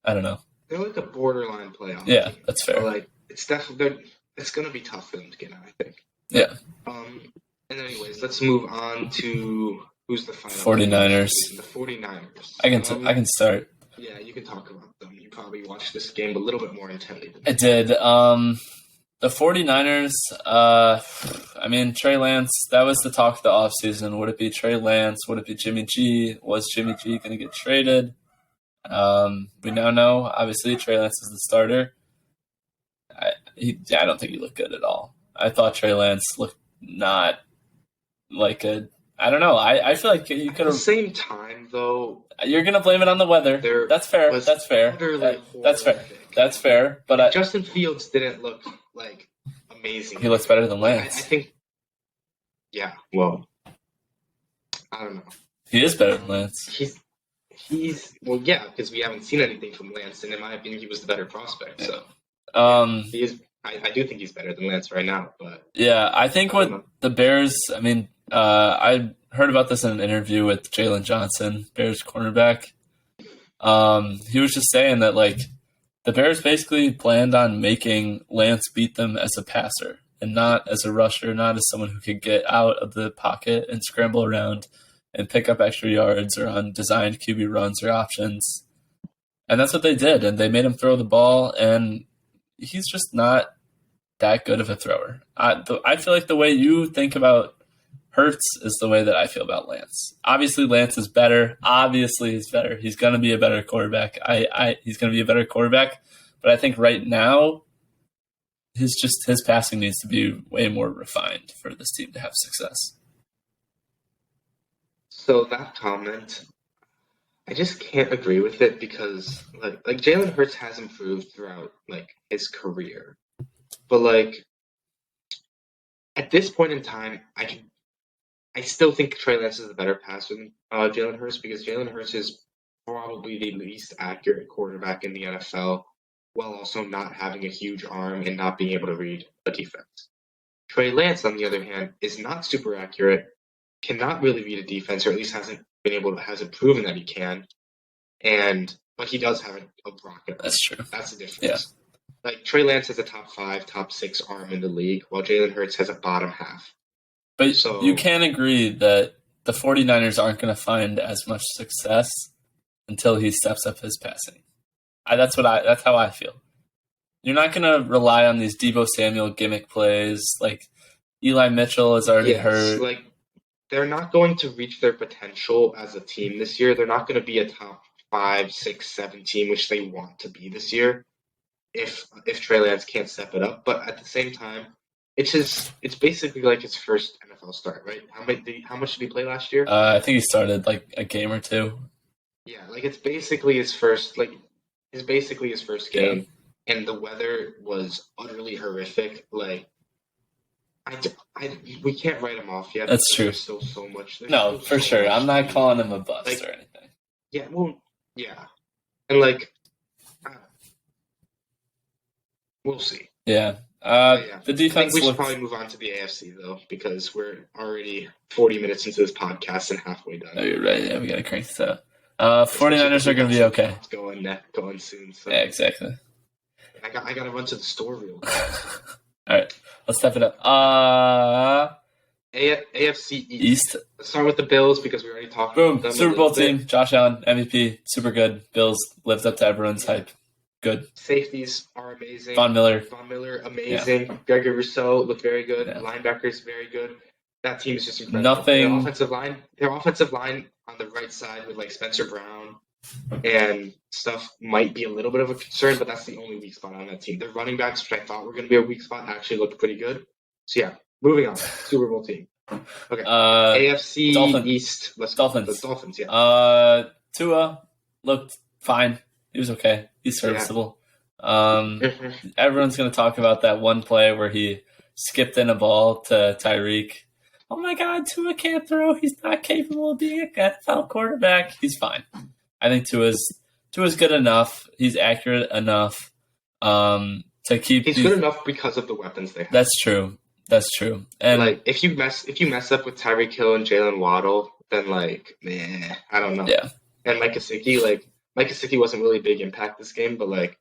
I don't know. They're like a borderline playoff. Yeah, team. that's fair. So like it's definitely it's going to be tough for them to get out, I think. Yeah. And anyways, let's move on to who's the final 49ers. The 49ers. I can start. Yeah, you can talk about them. You probably watched this game a little bit more intently than me. I did. The 49ers, Trey Lance, that was the talk of the offseason. Would it be Trey Lance? Would it be Jimmy G? Was Jimmy G going to get traded? We now know, obviously, Trey Lance is the starter. I don't think he looked good at all. I thought Trey Lance looked not like a – I don't know. I feel like you could have – At the same time, though – you're going to blame it on the weather. That's fair. That's fair. That's fair. That's fair. But Justin Fields didn't look – like amazing. He looks better than Lance. I think. Yeah. Well, I don't know. He is better than Lance. He's yeah, because we haven't seen anything from Lance, and in my opinion, he was the better prospect. So. He is. I do think he's better than Lance right now, but. Yeah, I think what the Bears. I heard about this in an interview with Jalen Johnson, Bears cornerback. He was just saying that the Bears basically planned on making Lance beat them as a passer and not as a rusher, not as someone who could get out of the pocket and scramble around and pick up extra yards or on designed QB runs or options. And that's what they did. And they made him throw the ball, and he's just not that good of a thrower. I feel like the way you think about Hurts is the way that I feel about Lance. Obviously, Lance is better. Obviously, he's better. He's going to be a better quarterback. He's going to be a better quarterback. But I think right now, his passing needs to be way more refined for this team to have success. So that comment, I just can't agree with it, because like Jalen Hurts has improved throughout his career, but at this point in time, I still think Trey Lance is the better passer than Jalen Hurts, because Jalen Hurts is probably the least accurate quarterback in the NFL, while also not having a huge arm and not being able to read a defense. Trey Lance, on the other hand, is not super accurate, cannot really read a defense, or at least hasn't proven that he can. But he does have a rocket. That's true. That's the difference. Yeah. Trey Lance has a top 5, top 6 arm in the league, while Jalen Hurts has a bottom half. But you can agree that the 49ers aren't going to find as much success until he steps up his passing. That's how I feel. You're not going to rely on these Deebo Samuel gimmick plays. Eli Mitchell is already hurt. They're not going to reach their potential as a team this year. They're not going to be a top 5, 6, 7 team, which they want to be this year. If Trey Lance can't step it up, but at the same time, it's basically like his first NFL start, right? How much did he play last year? I think he started like a game or two. Yeah, like it's basically his first game, and the weather was utterly horrific. Like we can't write him off yet. That's true. There's still so much. No, for sure. I'm not calling him a bust or anything. Yeah, well, yeah, and like we'll see. Yeah. The defense. I think we should probably move on to the AFC though, because we're already 40 minutes into this podcast and halfway done. Oh, you're right. Yeah, we gotta crank this out. 49ers are going to be okay. Going soon. So. Yeah, exactly. I got to run to the store real quick. All right, let's step it up. AFC East. Let's start with the Bills because we already talked about them. Super Bowl team. Josh Allen, MVP, super good. Bills lived up to everyone's hype. Good. Safeties are amazing. Von Miller, amazing. Yeah. Gregory Rousseau looked very good. Yeah. Linebackers, very good. That team is just incredible. Nothing. Their offensive line on the right side with like Spencer Brown and stuff might be a little bit of a concern, but that's the only weak spot on that team. Their running backs, which I thought were going to be a weak spot, actually looked pretty good. So yeah, moving on. Super Bowl team. Okay. AFC Dolphins. East. Let's Dolphins. Go. The Dolphins. Yeah. Tua looked fine. He was okay. He's serviceable. Yeah. Everyone's going to talk about that one play where he skipped in a ball to Tyreek. Oh my God, Tua can't throw. He's not capable of being a NFL quarterback. He's fine. I think Tua's good enough. He's accurate enough to keep. He's good enough because of the weapons they have. That's true. And like if you mess up with Tyreek Hill and Jalen Waddle, then like I don't know. Yeah. And Mike Gesicki wasn't really a big impact this game, but like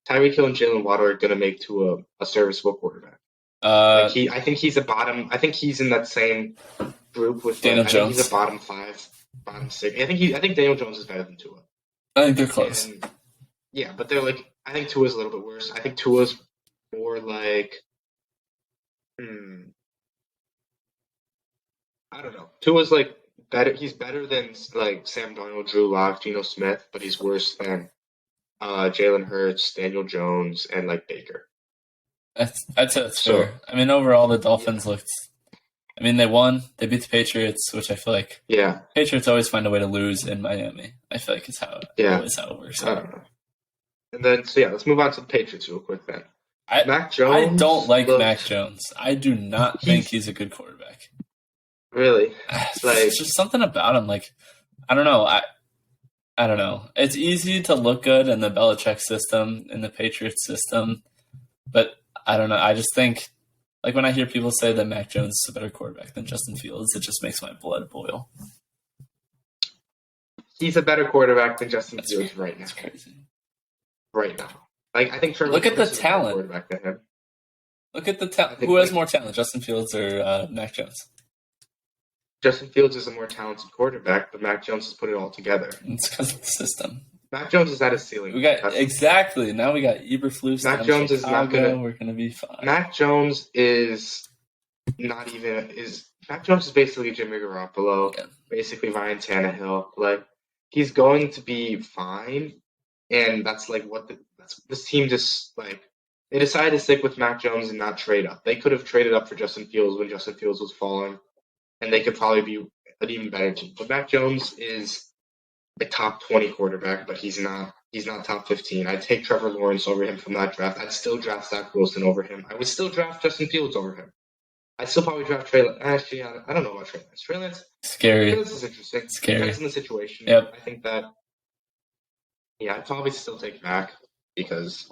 Tyreek Hill and Jalen Waddle are going to make Tua a serviceable quarterback. I think he's a bottom. I think he's in that same group with Daniel Jones. He's a bottom 5, bottom 6. I think Daniel Jones is better than Tua. I think they're close. Yeah, but they're like. I think Tua's a little bit worse. I think Tua's more like. I don't know. Tua's like better. He's better than like Sam Darnold, Drew Lock, Geno Smith, but he's worse than Jalen Hurts, Daniel Jones, and like Baker. I'd say that's fair. I mean, overall, the Dolphins looked. I mean, they won. They beat the Patriots, which I feel like. Yeah. Patriots always find a way to lose in Miami. I feel like it's always how it works. I don't know. And then, let's move on to the Patriots real quick then. Mac Jones. I don't like Mac Jones. I do not think he's a good quarterback. Really? It's just something about him. Like, I don't know. I don't know. It's easy to look good in the Belichick system, in the Patriots system, but I don't know. I just think, like, when I hear people say that Mac Jones is a better quarterback than Justin Fields, it just makes my blood boil. He's a better quarterback than Justin Fields right now. That's crazy. Right now. Like, I think Trevor Look at the talent. Quarterback than him. Look at the talent. Who has more talent, Justin Fields or Mac Jones? Justin Fields is a more talented quarterback, but Mac Jones has put it all together. It's because of the system. Mac Jones is at his ceiling. Exactly. Now we got Eberflus. Mac Jones is not gonna. We're gonna be fine. Mac Jones is not even Mac Jones is basically Jimmy Garoppolo, basically Ryan Tannehill. Like he's going to be fine, and that's like this team just like they decided to stick with Mac Jones and not trade up. They could have traded up for Justin Fields when Justin Fields was falling, and they could probably be an even better team. But Mac Jones is a top 20 quarterback, but he's not top 15. I'd take Trevor Lawrence over him from that draft. I'd still draft Zach Wilson over him. I would still draft Justin Fields over him. I'd still probably draft Trey Lance. Actually, I don't know about Trey Lance. Trey Lance. Scary. Trey Lance is interesting. Scary. Depends on the situation. Yep. I think that. Yeah, I'd probably still take Mac because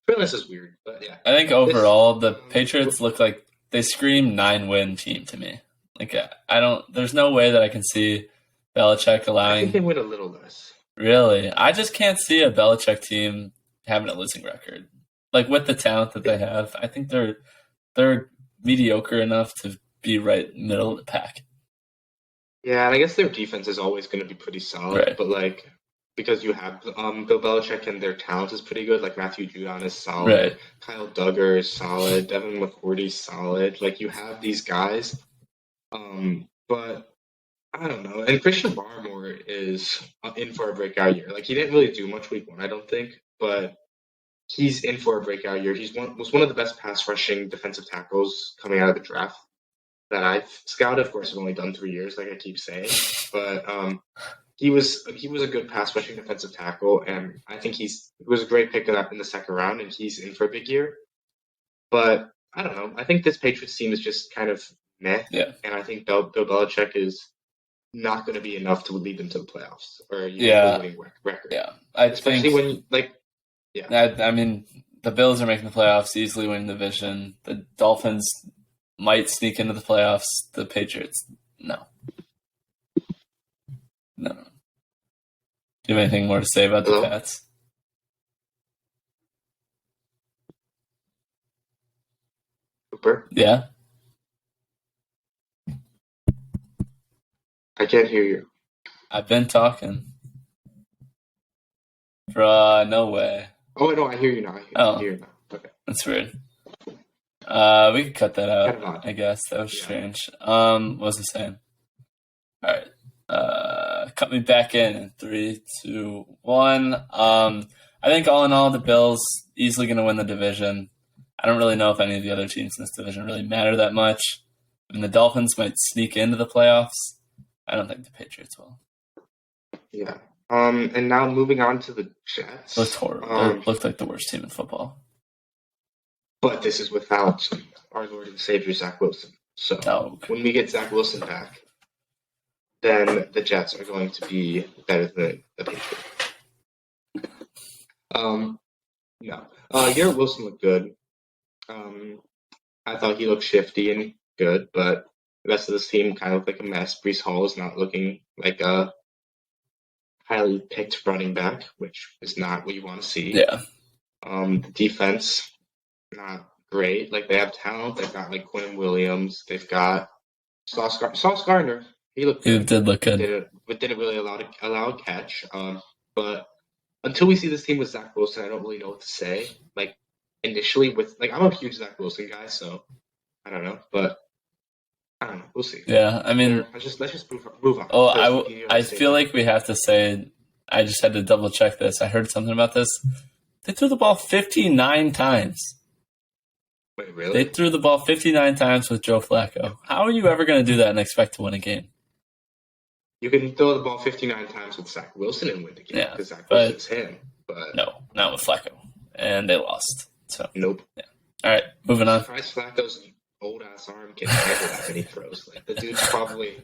Trey Lance is weird, but yeah. I think overall the Patriots look like they scream 9-win team to me. Like there's no way that I can see Belichick allowing. I think they win a little less. Really? I just can't see a Belichick team having a losing record. Like with the talent that they have, I think they're mediocre enough to be right middle of the pack. Yeah, and I guess their defense is always going to be pretty solid, right. But like because you have Bill Belichick and their talent is pretty good. Like Matthew Judon is solid, right. Kyle Duggar is solid, Devin McCourty is solid. Like you have these guys, but I don't know. And Christian Barmore is in for a breakout year. Like he didn't really do much week 1, I don't think, but he's in for a breakout year. Was one of the best pass rushing defensive tackles coming out of the draft that I've scouted. Of course, I've only done 3 years, like I keep saying, but he was a good pass rushing defensive tackle, and I think he was a great pick in the second round, and he's in for a big year. But I don't know. I think this Patriots team is just kind of meh, and I think Bill Belichick is not going to be enough to lead them to the playoffs or a winning record. Yeah, especially when I mean, the Bills are making the playoffs, easily winning the division. The Dolphins might sneak into the playoffs. The Patriots, no. Do you have anything more to say about the Pats? Cooper? Yeah? I can't hear you. I've been talking. Bruh, no way. Oh, no, I hear you now. I hear you now. Okay. That's weird. We could cut that out, I guess. That was strange. What was I saying? All right. Cut me back in 3, 2, 1. I think all in all, the Bills easily going to win the division. I don't really know if any of the other teams in this division really matter that much. I mean, the Dolphins might sneak into the playoffs. I don't think the Patriots will. Yeah. And now moving on to the Jets. Looked horrible. Looked like the worst team in football. But this is without our Lord and Savior, Zach Wilson. So when we get Zach Wilson back, then the Jets are going to be better than the Patriots. No. Garrett Wilson looked good. I thought he looked shifty and good, but the rest of this team kind of looked like a mess. Breece Hall is not looking like a highly picked running back, which is not what you want to see. Yeah. The defense, not great. Like, they have talent. They've got, like, Quinn Williams. They've got Sauce Gardner. He did look good. Didn't really allow a catch. But until we see this team with Zach Wilson, I don't really know what to say. Like, initially, I'm a huge Zach Wilson guy, so I don't know. But I don't know. We'll see. Yeah, I mean, let's just move on. Oh, I feel like we have to say. I just had to double check this. I heard something about this. They threw the ball 59 times. Wait, really? They threw the ball 59 times with Joe Flacco. How are you ever going to do that and expect to win a game? You can throw the ball 59 times with Zach Wilson and win the game because Zach Wilson's him. But no, not with Flacco, and they lost. So nope. Yeah. All right, moving on. Surprised Flacco's old-ass arm can handle that many throws. Like, the dude's probably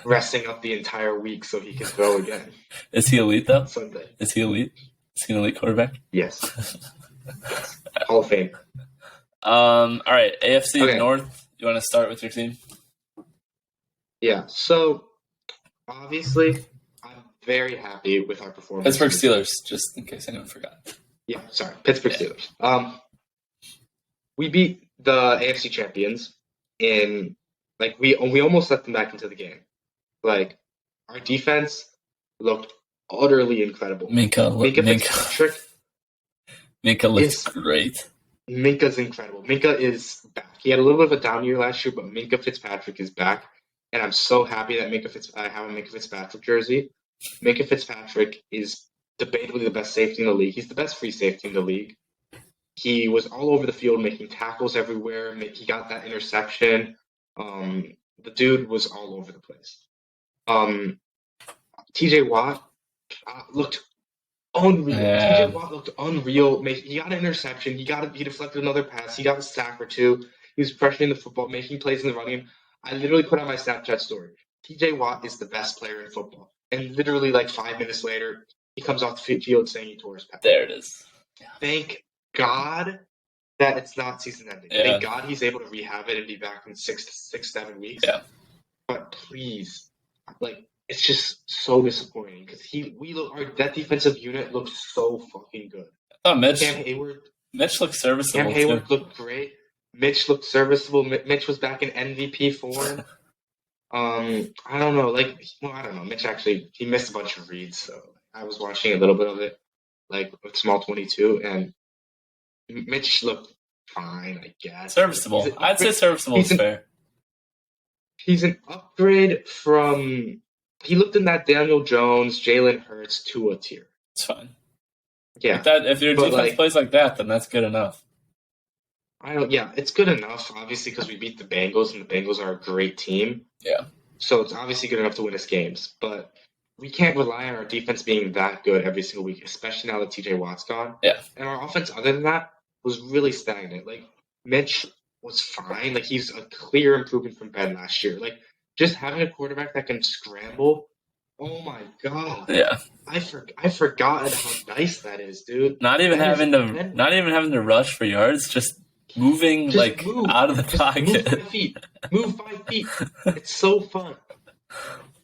resting up the entire week so he can throw again. Is he elite, though? Sunday. Is he elite? Is he an elite quarterback? Yes. Hall of Fame. All right, AFC North. You want to start with your team? Yeah, so obviously I'm very happy with our performance. Pittsburgh Steelers, just in case anyone forgot. Yeah, sorry. Pittsburgh Steelers. We beat the AFC champions in, like, we almost let them back into the game. Like, our defense looked utterly incredible. Minka Fitzpatrick. Minka looks great. Minka's incredible. Minka is back. He had a little bit of a down year last year, but Minka Fitzpatrick is back. And I'm so happy that I have a Minka Fitzpatrick jersey. Minka Fitzpatrick is debatably the best safety in the league. He's the best free safety in the league. He was all over the field making tackles everywhere. He got that interception. The dude was all over the place. TJ Watt looked unreal. TJ Watt looked unreal. He got an interception. He deflected another pass. He got a sack or two. He was pressuring the football, making plays in the running game. I literally put on my Snapchat story, TJ Watt is the best player in football. And literally, like, 5 minutes later, he comes off the field saying he tore his pec. There it is. Yeah. Thank God that it's not season ending. Yeah. Thank God he's able to rehab it and be back in 7 weeks. Yeah. But please, like, it's just so disappointing because that defensive unit looked so fucking good. Oh, Mitch looked serviceable. Cam Hayward looked great. Mitch looked serviceable. Mitch was back in MVP form. I don't know. I don't know. Mitch actually, he missed a bunch of reads, so I was watching a little bit of it, like, with Small 22, and Mitch looked fine, I guess. Serviceable. I'd say serviceable is fair. He's an upgrade from he looked in that Daniel Jones, Jalen Hurts, Tua tier. It's fine. Yeah, If your but defense plays like that, then that's good enough. it's good enough, obviously, because we beat the Bengals, and the Bengals are a great team. Yeah. So it's obviously good enough to win us games, but we can't rely on our defense being that good every single week, especially now that TJ Watt's gone. Yeah. And our offense, other than that, was really stagnant. Like, Mitch was fine. Like, he's a clear improvement from Ben last year. Like, just having a quarterback that can scramble, oh my God. Yeah. I forgot how nice that is, dude. Not even having to rush for yards, just moving out of the pocket. Move 5 feet. It's so fun.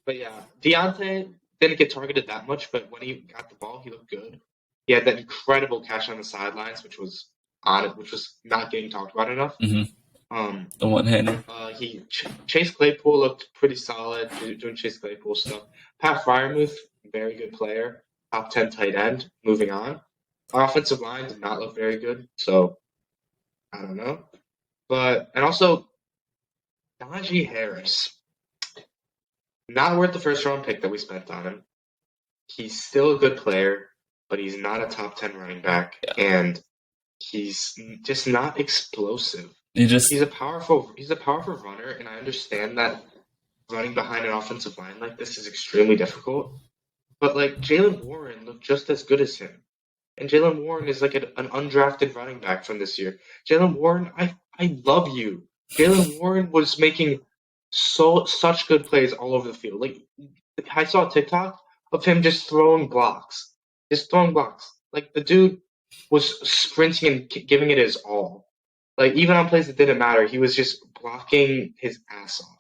But yeah, Deontay didn't get targeted that much, but when he got the ball, he looked good. He had that incredible catch on the sidelines, which was not getting talked about enough. Mm-hmm. The one-hander. Chase Claypool looked pretty solid doing Chase Claypool stuff. Pat Freiermuth, very good player, top 10 tight end. Moving on, our offensive line did not look very good, so I don't know. And also Najee Harris. Not worth the first round pick that we spent on him. He's still a good player, but he's not a top 10 running back, and he's just not explosive. He's a powerful runner, and I understand that running behind an offensive line like this is extremely difficult. But Jaylen Warren looked just as good as him, and Jaylen Warren is an undrafted running back from this year. Jaylen Warren, I love you. Jaylen Warren was making such good plays all over the field. I saw a TikTok of him just throwing blocks. The dude was sprinting and giving it his all. Even on plays that didn't matter, he was just blocking his ass off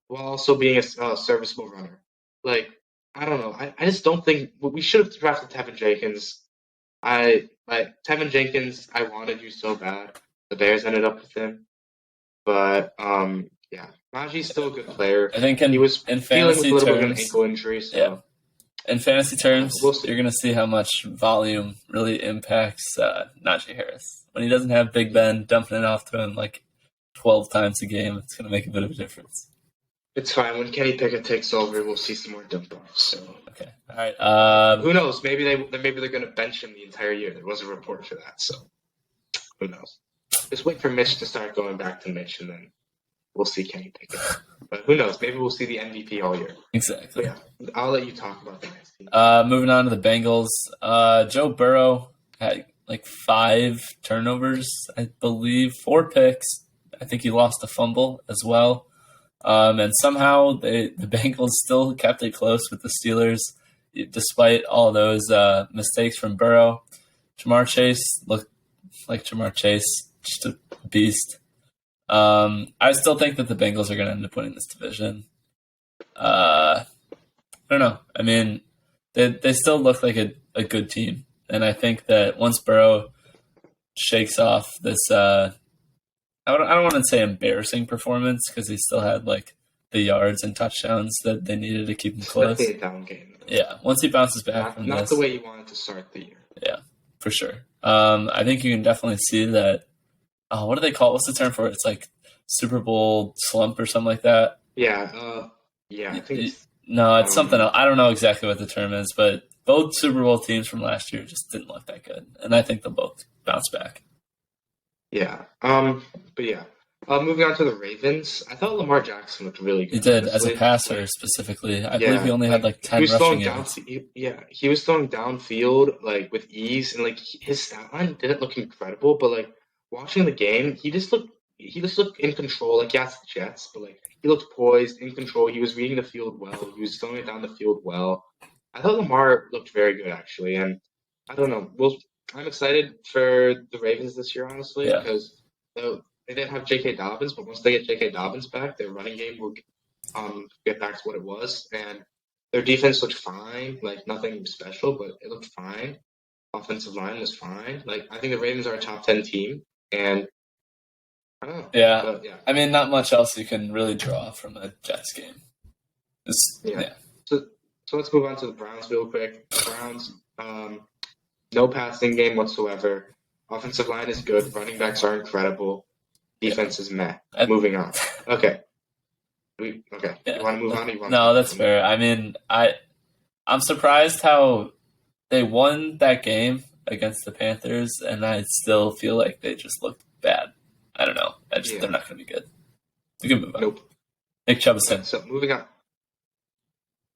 while also being a serviceable runner. I don't know. I just don't think we should have drafted Tevin Jenkins. Tevin Jenkins, I wanted you so bad. The Bears ended up with him. But yeah, Najee's still a good player. I think he was in fantasy with a little terms, bit of an ankle injury. So. Yeah. In fantasy terms, you're going to see how much volume really impacts Najee Harris. When he doesn't have Big Ben dumping it off to him 12 times a game, it's going to make a bit of a difference. It's fine. When Kenny Pickett takes over, we'll see some more dump offs. So. Okay. All right. Who knows? Maybe they're going to bench him the entire year. There was a report for that. So who knows? Just wait for Mitch to start going back to Mitch, and then we'll see Kenny Pickett. But who knows? Maybe we'll see the MVP all year. Exactly. But yeah, I'll let you talk about the next team. Moving on to the Bengals. Joe Burrow had 5 turnovers, I believe, 4 picks. I think he lost a fumble as well. And somehow the Bengals still kept it close with the Steelers, despite all those mistakes from Burrow. Jamar Chase looked like Jamar Chase, just a beast. I still think that the Bengals are going to end up winning this division. I don't know. I mean, they still look like a good team. And I think that once Burrow shakes off this, I don't want to say embarrassing performance, because he still had the yards and touchdowns that they needed to keep him close. Definitely a down game. Yeah, once he bounces back from this. Not the way you wanted to start the year. Yeah, for sure. I think you can definitely see that. What do they call it? What's the term for it? It's Super Bowl slump or something like that. Yeah. I think it's something else. I don't know exactly what the term is, but both Super Bowl teams from last year just didn't look that good, and I think they'll both bounce back. Yeah. But yeah. Moving on to the Ravens, I thought Lamar Jackson looked really good. He did, as a passer specifically. I believe he only had 10 rushing yards. He was throwing downfield with ease, and his stat line didn't look incredible, but watching the game, he just looked in control. Yes, the Jets, but he looked poised, in control. He was reading the field well. He was throwing it down the field well. I thought Lamar looked very good, actually, and I don't know. I'm excited for the Ravens this year, honestly, because they didn't have J.K. Dobbins, but once they get J.K. Dobbins back, their running game will get back to what it was, and their defense looked fine, nothing special, but it looked fine. Offensive line was fine. I think the Ravens are a top 10 team, and I don't know. Yeah. But, yeah. I mean, not much else you can really draw from a Jets game. So let's move on to the Browns real quick. Browns, no passing game whatsoever. Offensive line is good. Running backs are incredible. Defense is meh. Moving on. Okay. Okay. Yeah. You want to move on? Or you want No, to that's fair. I mean, I'm surprised how they won that game against the Panthers, and I still feel like they just looked bad. I don't know. They're not going to be good. We can move on. Nope. Nick Chubb is him. So moving on.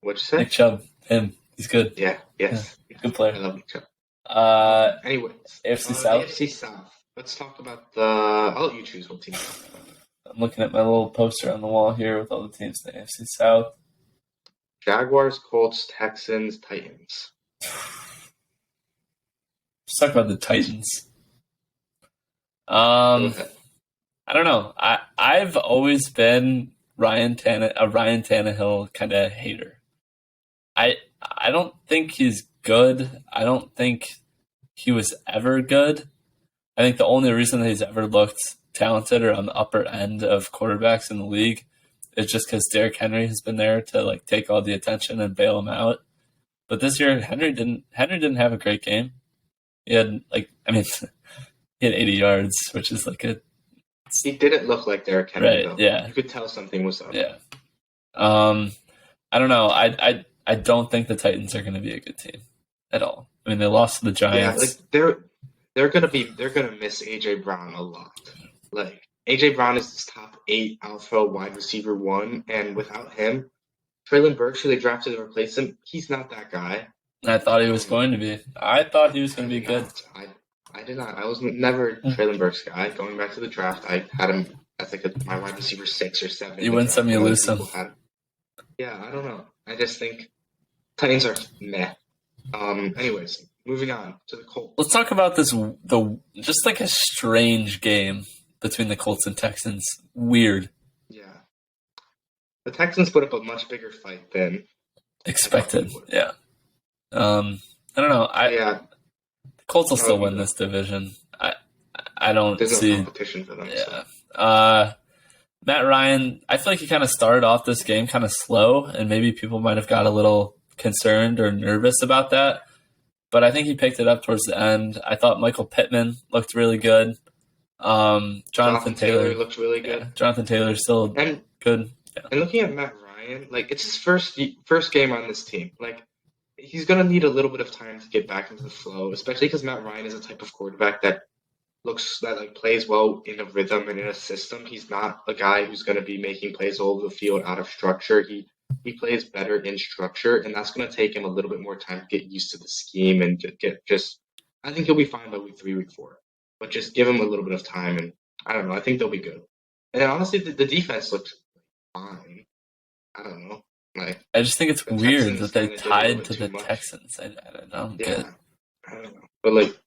What'd you say? Nick Chubb, him. He's good. Yeah. Yes. Yeah, good player. I love Nick Chubb. Anyways, AFC South. AFC South. Let's talk about the. I'll let you choose what team. I'm looking at my little poster on the wall here with all the teams in the AFC South. Jaguars, Colts, Texans, Titans. Let's talk about the Titans. I don't know. I've always been a Ryan Tannehill kind of hater. I don't think he's good. I don't think he was ever good. I think the only reason that he's ever looked talented or on the upper end of quarterbacks in the league is just because Derrick Henry has been there to like take all the attention and bail him out. But this year, Henry didn't have a great game. He had he had 80 yards, which is like a. He didn't look like Derrick Henry, right? Though. Yeah, you could tell something was up. Yeah. I don't know. I don't think the Titans are going to be a good team at all. I mean, they lost to the Giants. Yeah, like they're gonna miss AJ Brown a lot. Like AJ Brown is this top 8 alpha wide receiver 1, and without him, Traylon Burks, who they drafted to replace him, he's not that guy. I thought he was going to be. I thought he was going to be good. I did not. I was never Traylon Burks guy. Going back to the draft, I had him as like my wide receiver 6 or 7. You win some, you lose some. Yeah, I don't know. I just think Titans are meh. Anyways, moving on to the Colts. Let's talk about just like a strange game between the Colts and Texans. Weird. Yeah. The Texans put up a much bigger fight than expected. Yeah. I don't know. The Colts will still win this division. I don't see no competition for them. Yeah. So. Matt Ryan, I feel like he kind of started off this game kind of slow, and maybe people might have got a little concerned or nervous about that. But I think he picked it up towards the end. I thought Michael Pittman looked really good. Jonathan Taylor looked really good. Yeah, Jonathan Taylor still good. Yeah. And looking at Matt Ryan, like it's his first game on this team. Like he's gonna need a little bit of time to get back into the flow, especially because Matt Ryan is a type of quarterback that plays well in a rhythm and in a system. He's not a guy who's going to be making plays all over the field out of structure. He plays better in structure, and that's going to take him a little bit more time to get used to the scheme and I think he'll be fine by week 3, week 4. But just give him a little bit of time, and I don't know. I think they'll be good. And then honestly, the defense looks fine. I don't know. Like I just think it's weird that they tied to the Texans. I don't get it. I don't know. But like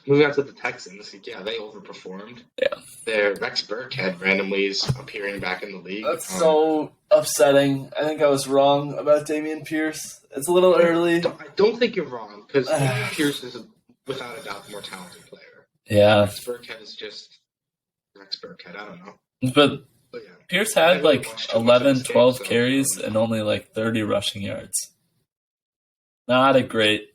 moving on to the Texans, yeah, they overperformed. Yeah. Their Rex Burkhead randomly is appearing back in the league. That's so upsetting. I think I was wrong about Dameon Pierce. It's a little early. I don't think you're wrong, because Dameon Pierce is without a doubt the more talented player. Yeah. Rex Burkhead is just Rex Burkhead. I don't know. But yeah. Pierce had really 11, 12 carries and only 30 rushing yards. Not a great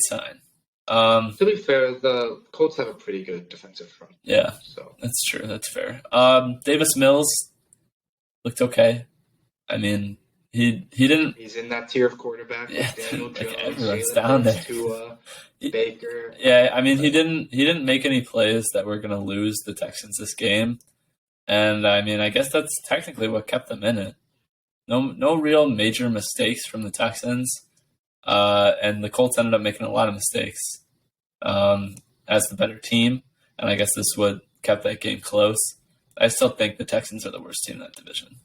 sign. To be fair, the Colts have a pretty good defensive front. Yeah, so that's true. That's fair. Davis Mills looked okay. I mean, he didn't. He's in that tier of quarterback. Yeah, Daniel Jones, everyone's down there. Tua, Baker. Yeah, I mean, he didn't make any plays that were going to lose the Texans this game, and I mean, I guess that's technically what kept them in it. No real major mistakes from the Texans. And the Colts ended up making a lot of mistakes as the better team, and I guess this is what kept that game close. I still think the Texans are the worst team in that division.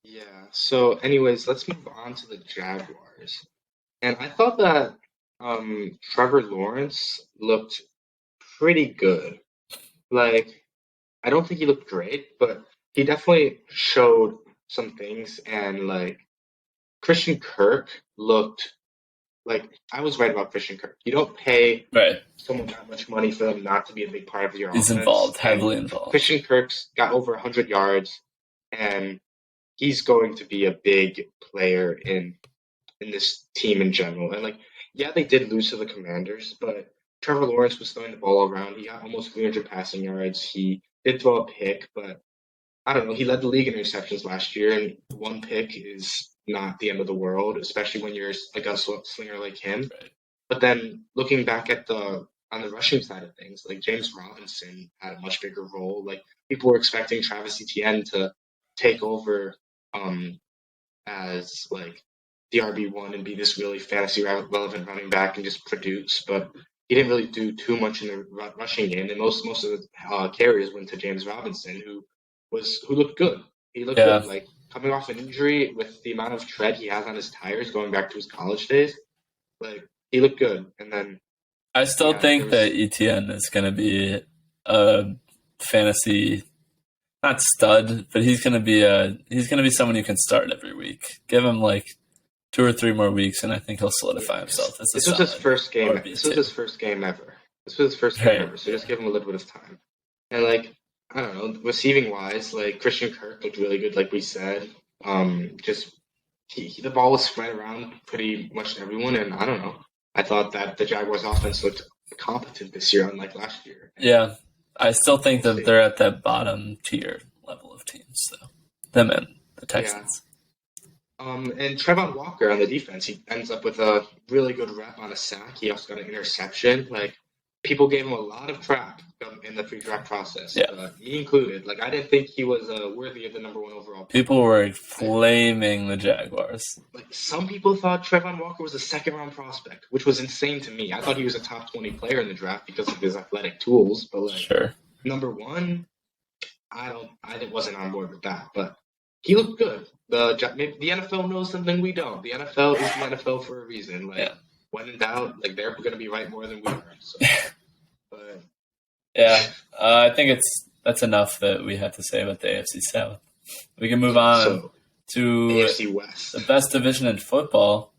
Yeah, so anyways, let's move on to the Jaguars. And I thought that Trevor Lawrence looked pretty good. Like, I don't think he looked great, but he definitely showed some things, and Christian Kirk looked like I was right about Christian Kirk. You don't pay someone that much money for them not to be a big part of your offense. He's involved, heavily involved. Christian Kirk's got over 100 yards, and he's going to be a big player in this team in general. And they did lose to the Commanders, but Trevor Lawrence was throwing the ball around. He got almost 300 passing yards. He did throw a pick, but I don't know. He led the league in interceptions last year, and one pick is not the end of the world, especially when you're a gunslinger like him. Right. But then looking back at the on the rushing side of things, like James Robinson had a much bigger role. Like people were expecting Travis Etienne to take over um, as like the RB1 and be this really fantasy relevant running back and just produce, but he didn't really do too much in the rushing game. And most of the carries went to James Robinson, who looked good. He looked Yeah. good. Like coming off an injury with the amount of tread he has on his tires going back to his college days, like he looked good. And then I still think that ETN is going to be a fantasy, not stud, but he's going to be someone you can start every week. Give him like 2 or 3 more weeks, and I think he'll solidify himself as a this was his first game. RB2. This was his first game ever. This was his first game ever. So just give him a little bit of time. And like I don't know, receiving wise, like Christian Kirk looked really good, like we said. Just the ball was spread around pretty much to everyone, and I don't know. I thought that the Jaguars' offense looked competent this year, unlike last year. Yeah, I still think that they're at that bottom tier level of teams, though. Them and the Texans. Yeah. And Trevon Walker on the defense, he ends up with a really good rep on a sack. He also got an interception. Like people gave him a lot of crap in the pre-draft process, me included. Like I didn't think he was worthy of the number 1 overall. People were flaming the Jaguars. Like some people thought Trevon Walker was a second-round prospect, which was insane to me. I thought he was a top 20 player in the draft because of his athletic tools, but like number 1, I wasn't on board with that. But he looked good. The NFL knows something we don't. The NFL is the NFL for a reason. Like when in doubt, like they're going to be right more than we are. So. But I think that's enough that we have to say about the AFC South. We can move on to the AFC West, the best division in football,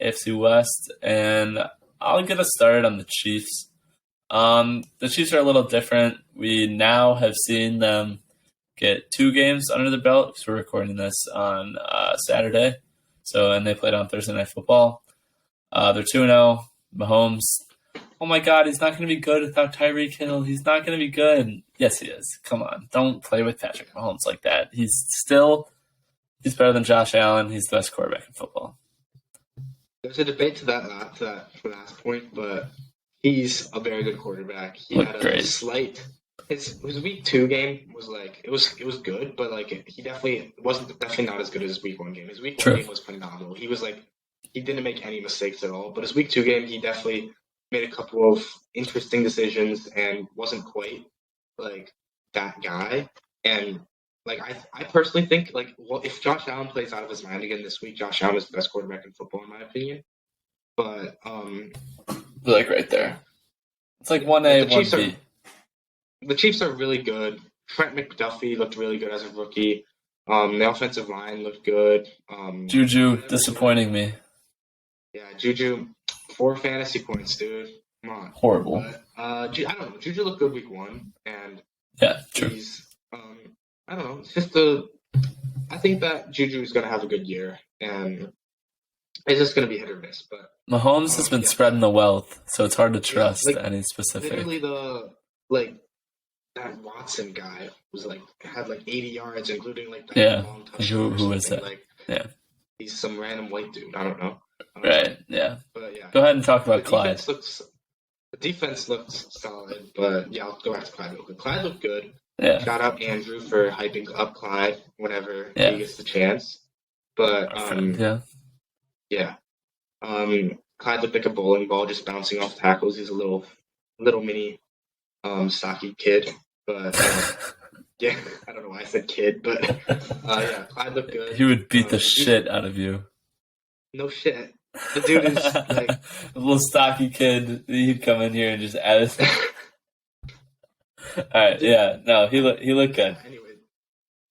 AFC West, and I'll get us started on the Chiefs. The Chiefs are a little different. We now have seen them get 2 games under the belt because we're recording this on Saturday. And they played on Thursday Night Football. They're 2-0. Mahomes, oh my God, he's not going to be good without Tyreek Hill. He's not going to be good. Yes, he is. Come on. Don't play with Patrick Mahomes like that. He's better than Josh Allen. He's the best quarterback in football. There's a debate to that last point, but he's a very good quarterback. He had a slight. His week 2 game was like it was good, but like he definitely not as good as his week 1 game. His week 1 game was phenomenal. He didn't make any mistakes at all. But his week 2 game, he definitely made a couple of interesting decisions and wasn't quite like that guy. And like I personally think like if Josh Allen plays out of his mind again this week, Josh Allen is the best quarterback in football in my opinion. But like right there, it's like 1A, 1B. The Chiefs are really good. Trent McDuffie looked really good as a rookie. The offensive line looked good. Juju disappointing me. Yeah, Juju, 4 fantasy points, dude. Come on. Horrible. But, I don't know. Juju looked good week 1, and true. He's I don't know. It's just I think that Juju is going to have a good year, and it's just going to be hit or miss. But Mahomes has been spreading the wealth, so it's hard to trust any specific. Literally that Watson guy was had 80 yards, including that long touchdown. Who is that? He's some random white dude. I don't know. Right. Yeah. But yeah. Go ahead and talk about Clyde. The defense looks solid, but yeah, I'll go back to Clyde real quick. Clyde looked good. Yeah. Shout out Andrew for hyping up Clyde whenever he gets the chance. But Clyde looked like a bowling ball just bouncing off tackles. He's a little mini stocky kid. But I don't know why I said kid, but Clyde looked good. He would beat the shit out of you. No shit. The dude is a little stocky kid. He'd come in here and just add it. All right, he looked good. Anyway,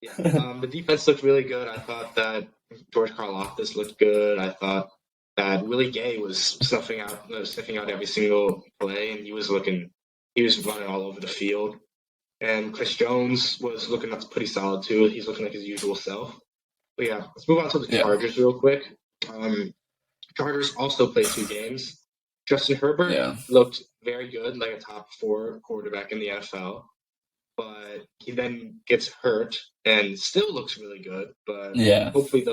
the defense looked really good. I thought that George Karlaftis looked good. I thought that Willie Gay was sniffing out every single play, and he was running all over the field. And Chris Jones was looking pretty solid too. He's looking like his usual self. But yeah, let's move on to the Chargers real quick. Chargers also played 2 games. Justin Herbert looked very good, like a top 4 quarterback in the NFL. but he then gets hurt and still looks really good. But Yeah. hopefully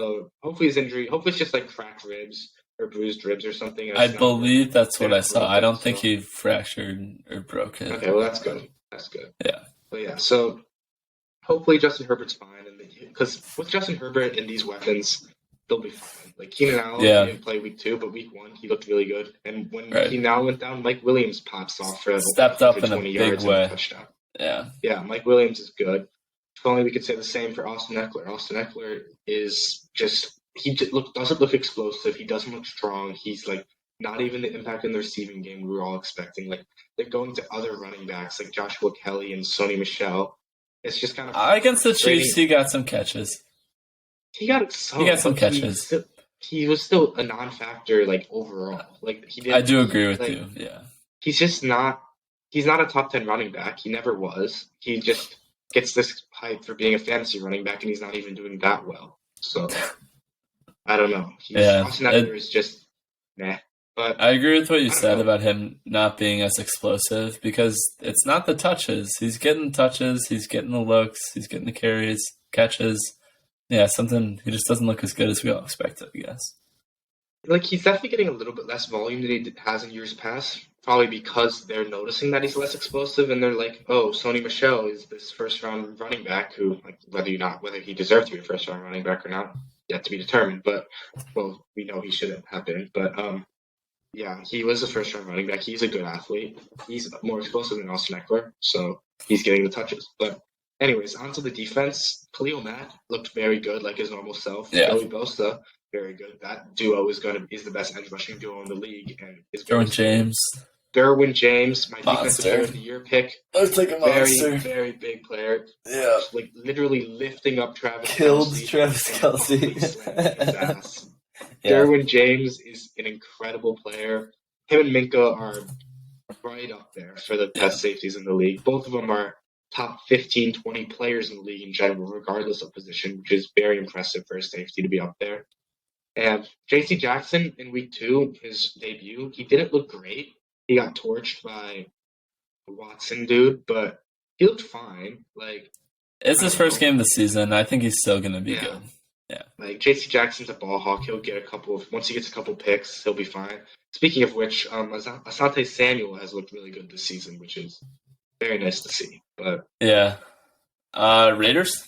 his injury, hopefully it's just like cracked ribs or bruised ribs or something. I believe that's what I saw. broken, I don't think he fractured or broke it. Okay, well that's good. That's good. Yeah. But yeah, so hopefully Justin Herbert's fine, and because with Justin Herbert and these weapons, they'll be fine. Like Keenan Allen, he didn't play week 2, but week 1 he looked really good. And when Keenan Allen went down, Mike Williams pops off for stepped up in a big way. And a touchdown. Yeah, Mike Williams is good. If only we could say the same for Austin Eckler. Austin Eckler is just doesn't look explosive. He doesn't look strong. He's like not even the impact in the receiving game we were all expecting. Like they're going to other running backs like Joshua Kelly and Sony Michel. It's just kind of against the Chiefs. He got some catches. He got some catches. He was still a non-factor like overall. Like he did. I do agree with you. Yeah, he's just not. He's not a top 10 running back. He never was. He just gets this hype for being a fantasy running back, and he's not even doing that well. So I don't know. Austin Eckler is just nah. But I agree with what you said about him not being as explosive because it's not the touches. He's getting touches. He's getting the looks. He's getting the carries, catches. Yeah, something. He just doesn't look as good as we all expected, I guess. Like he's definitely getting a little bit less volume than he has in years past. Probably because they're noticing that he's less explosive, and they're like, "Oh, Sony Michel is this first-round running back who, like, whether he deserved to be a first-round running back or not, yet to be determined." But well, we know he shouldn't have been. But yeah, he was a first-round running back. He's a good athlete. He's more explosive than Austin Eckler, so he's getting the touches. But anyways, onto the defense. Khalil Mack looked very good, like his normal self. Yeah. Joey Bosa, very good. That duo is the best edge rushing duo in the league, and Derwin James, my defensive player of the year pick. Looks like a monster. Very, very big player. Yeah. Like literally lifting up Travis Kelce. His ass. Yeah. Derwin James is an incredible player. Him and Minka are right up there for the best safeties in the league. Both of them are top 15, 20 players in the league in general, regardless of position, which is very impressive for a safety to be up there. And J.C. Jackson in week 2, his debut, he didn't look great. He got torched by the Watson dude, but he looked fine. Like it's his first game of the season. I think he's still going to be good. Yeah. Like J.C. Jackson's a ball hawk. He'll get once he gets a couple picks, he'll be fine. Speaking of which, Asante Samuel has looked really good this season, which is very nice to see. But yeah. Raiders?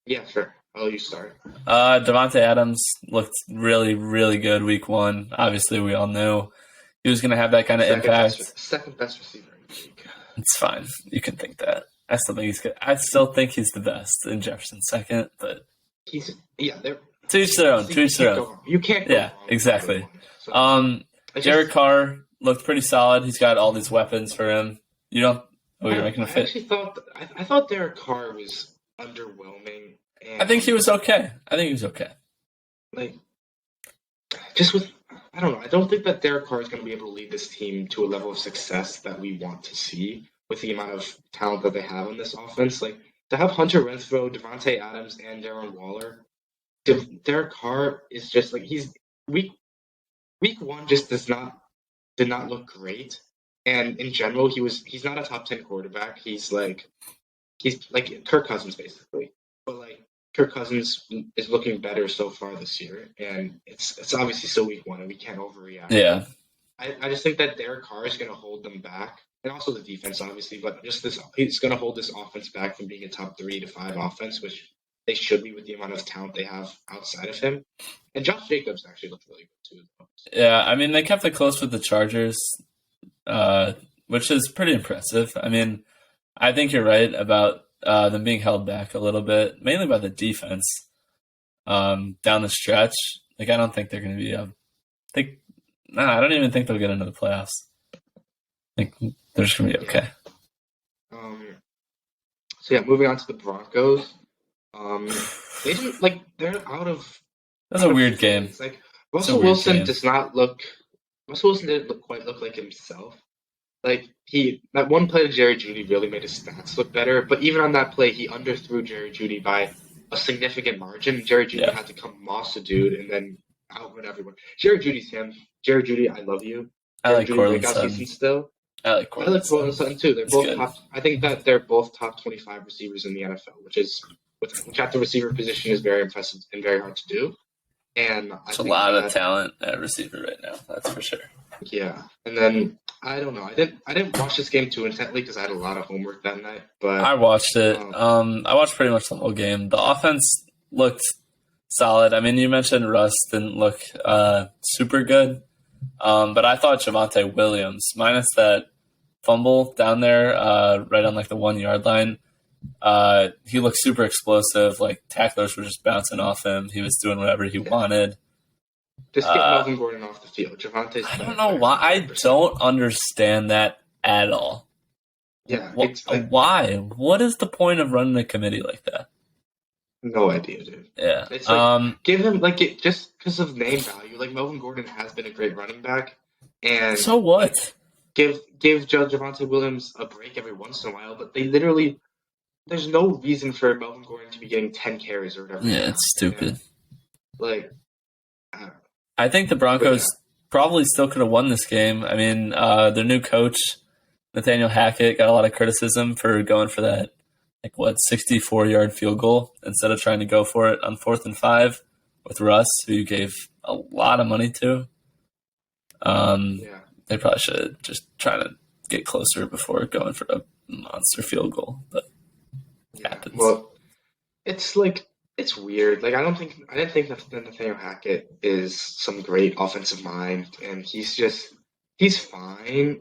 Yeah, sure. I'll let you start. Davante Adams looked really, really good week 1. Obviously, we all knew he was going to have that kind of impact. Second best receiver in the league. It's fine. You can think that. I still think he's good. I still think he's the best. And Jefferson's second, but they're to each their own. You can't go wrong. Exactly. Derek Carr looked pretty solid. He's got all these weapons for him. You're making a fit. I thought Derek Carr was underwhelming. I think he was okay. Like, just with, I don't know. I don't think that Derek Carr is going to be able to lead this team to a level of success that we want to see with the amount of talent that they have on this offense. Like, to have Hunter Renfrow, Devontae Adams, and Darren Waller, Derek Carr is just like week 1 just did not look great, and in general he's not a top 10 quarterback. He's like Kirk Cousins basically, but like Kirk Cousins is looking better so far this year, and it's obviously still week 1 and we can't overreact. Yeah, I just think that Derek Carr is going to hold them back. And also the defense, obviously, but he's going to hold this offense back from being a top 3 to 5 offense, which they should be with the amount of talent they have outside of him. And Josh Jacobs actually looked really good, too. Yeah, I mean, they kept it close with the Chargers, which is pretty impressive. I mean, I think you're right about them being held back a little bit, mainly by the defense down the stretch. Like, I don't think they're going to be I don't even think they'll get into the playoffs. I think they're just going to be okay. So, yeah, moving on to the Broncos. They didn't, they're out of... That's a weird game. It's like, Russell Wilson didn't quite look like himself. Like, that one play to Jerry Jeudy really made his stats look better, but even on that play, he underthrew Jerry Jeudy by a significant margin. Jerry Jeudy had to come moss a dude and then outrun everyone. Jerry Jeudy's him. Jerry Jeudy, I love you. I like Cortland Sutton. Still. I like I like Courtland Sutton too. They're both good. top. I think that they're both top 25 receivers in the NFL, which at the receiver position is very impressive and very hard to do. And There's a lot of talent at receiver right now. That's for sure. Yeah, and then I don't know. I didn't watch this game too intently because I had a lot of homework that night. But I watched it. I watched pretty much the whole game. The offense looked solid. I mean, you mentioned Russ didn't look super good, but I thought Javonte Williams, minus that fumble down there right on like the 1 yard line, he looked super explosive. Like tacklers were just bouncing off him. He was doing whatever he wanted. Just get Melvin Gordon off the field. Javonte's. I don't know why. I don't understand that at all. Yeah. Why? What is the point of running a committee like that? No idea, dude. Yeah. It's like, give him just because of name value. Like Melvin Gordon has been a great running back, and so what? Give Javonte Williams a break every once in a while, but they literally there's no reason for Melvin Gordon to be getting 10 carries or whatever. Yeah, it's stupid. Like. I think the Broncos probably still could have won this game. I mean, their new coach, Nathaniel Hackett, got a lot of criticism for going for that, 64-yard field goal instead of trying to go for it on 4th and 5 with Russ, who you gave a lot of money to. They probably should just try to get closer before going for a monster field goal, but it happens. Well, it's weird. Like I didn't think that Nathaniel Hackett is some great offensive mind, and he's fine,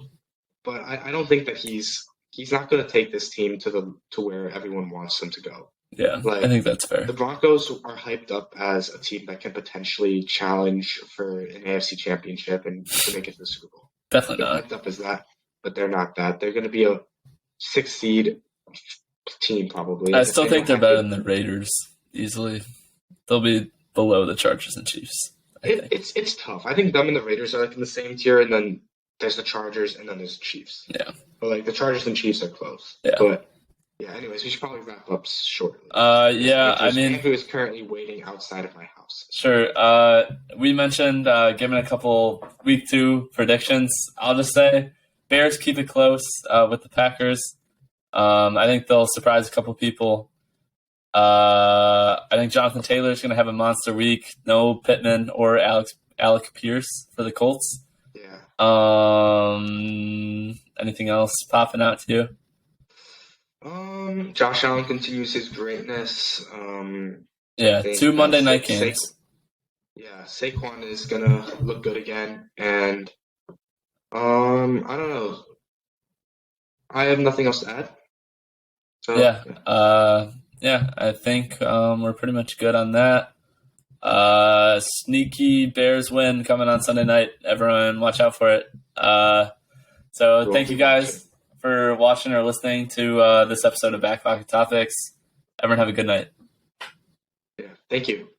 but I don't think that he's not going to take this team to where everyone wants them to go. Yeah, I think that's fair. The Broncos are hyped up as a team that can potentially challenge for an AFC championship and to make it to the Super Bowl. Definitely They're not. hyped up as that, but they're not that. They're going to be a 6th seed team probably. I still think they're better than the Raiders. Easily, they'll be below the Chargers and Chiefs. It's tough. I think them and the Raiders are in the same tier, and then there's the Chargers, and then there's the Chiefs. Yeah, but the Chargers and Chiefs are close. Yeah, but anyways, we should probably wrap up shortly. Andrew is currently waiting outside of my house. Sure. We mentioned giving a couple week 2 predictions. I'll just say Bears keep it close with the Packers. I think they'll surprise a couple people. I think Jonathan Taylor is going to have a monster week. No Pittman or Alec Pierce for the Colts. Yeah. Anything else popping out to you? Josh Allen continues his greatness. 2 Monday night games. Saquon is going to look good again, and I don't know. I have nothing else to add. So, I think we're pretty much good on that. Sneaky Bears win coming on Sunday night. Everyone watch out for it. Thank you guys for watching or listening to this episode of Back Pocket Topics. Everyone have a good night. Yeah, thank you.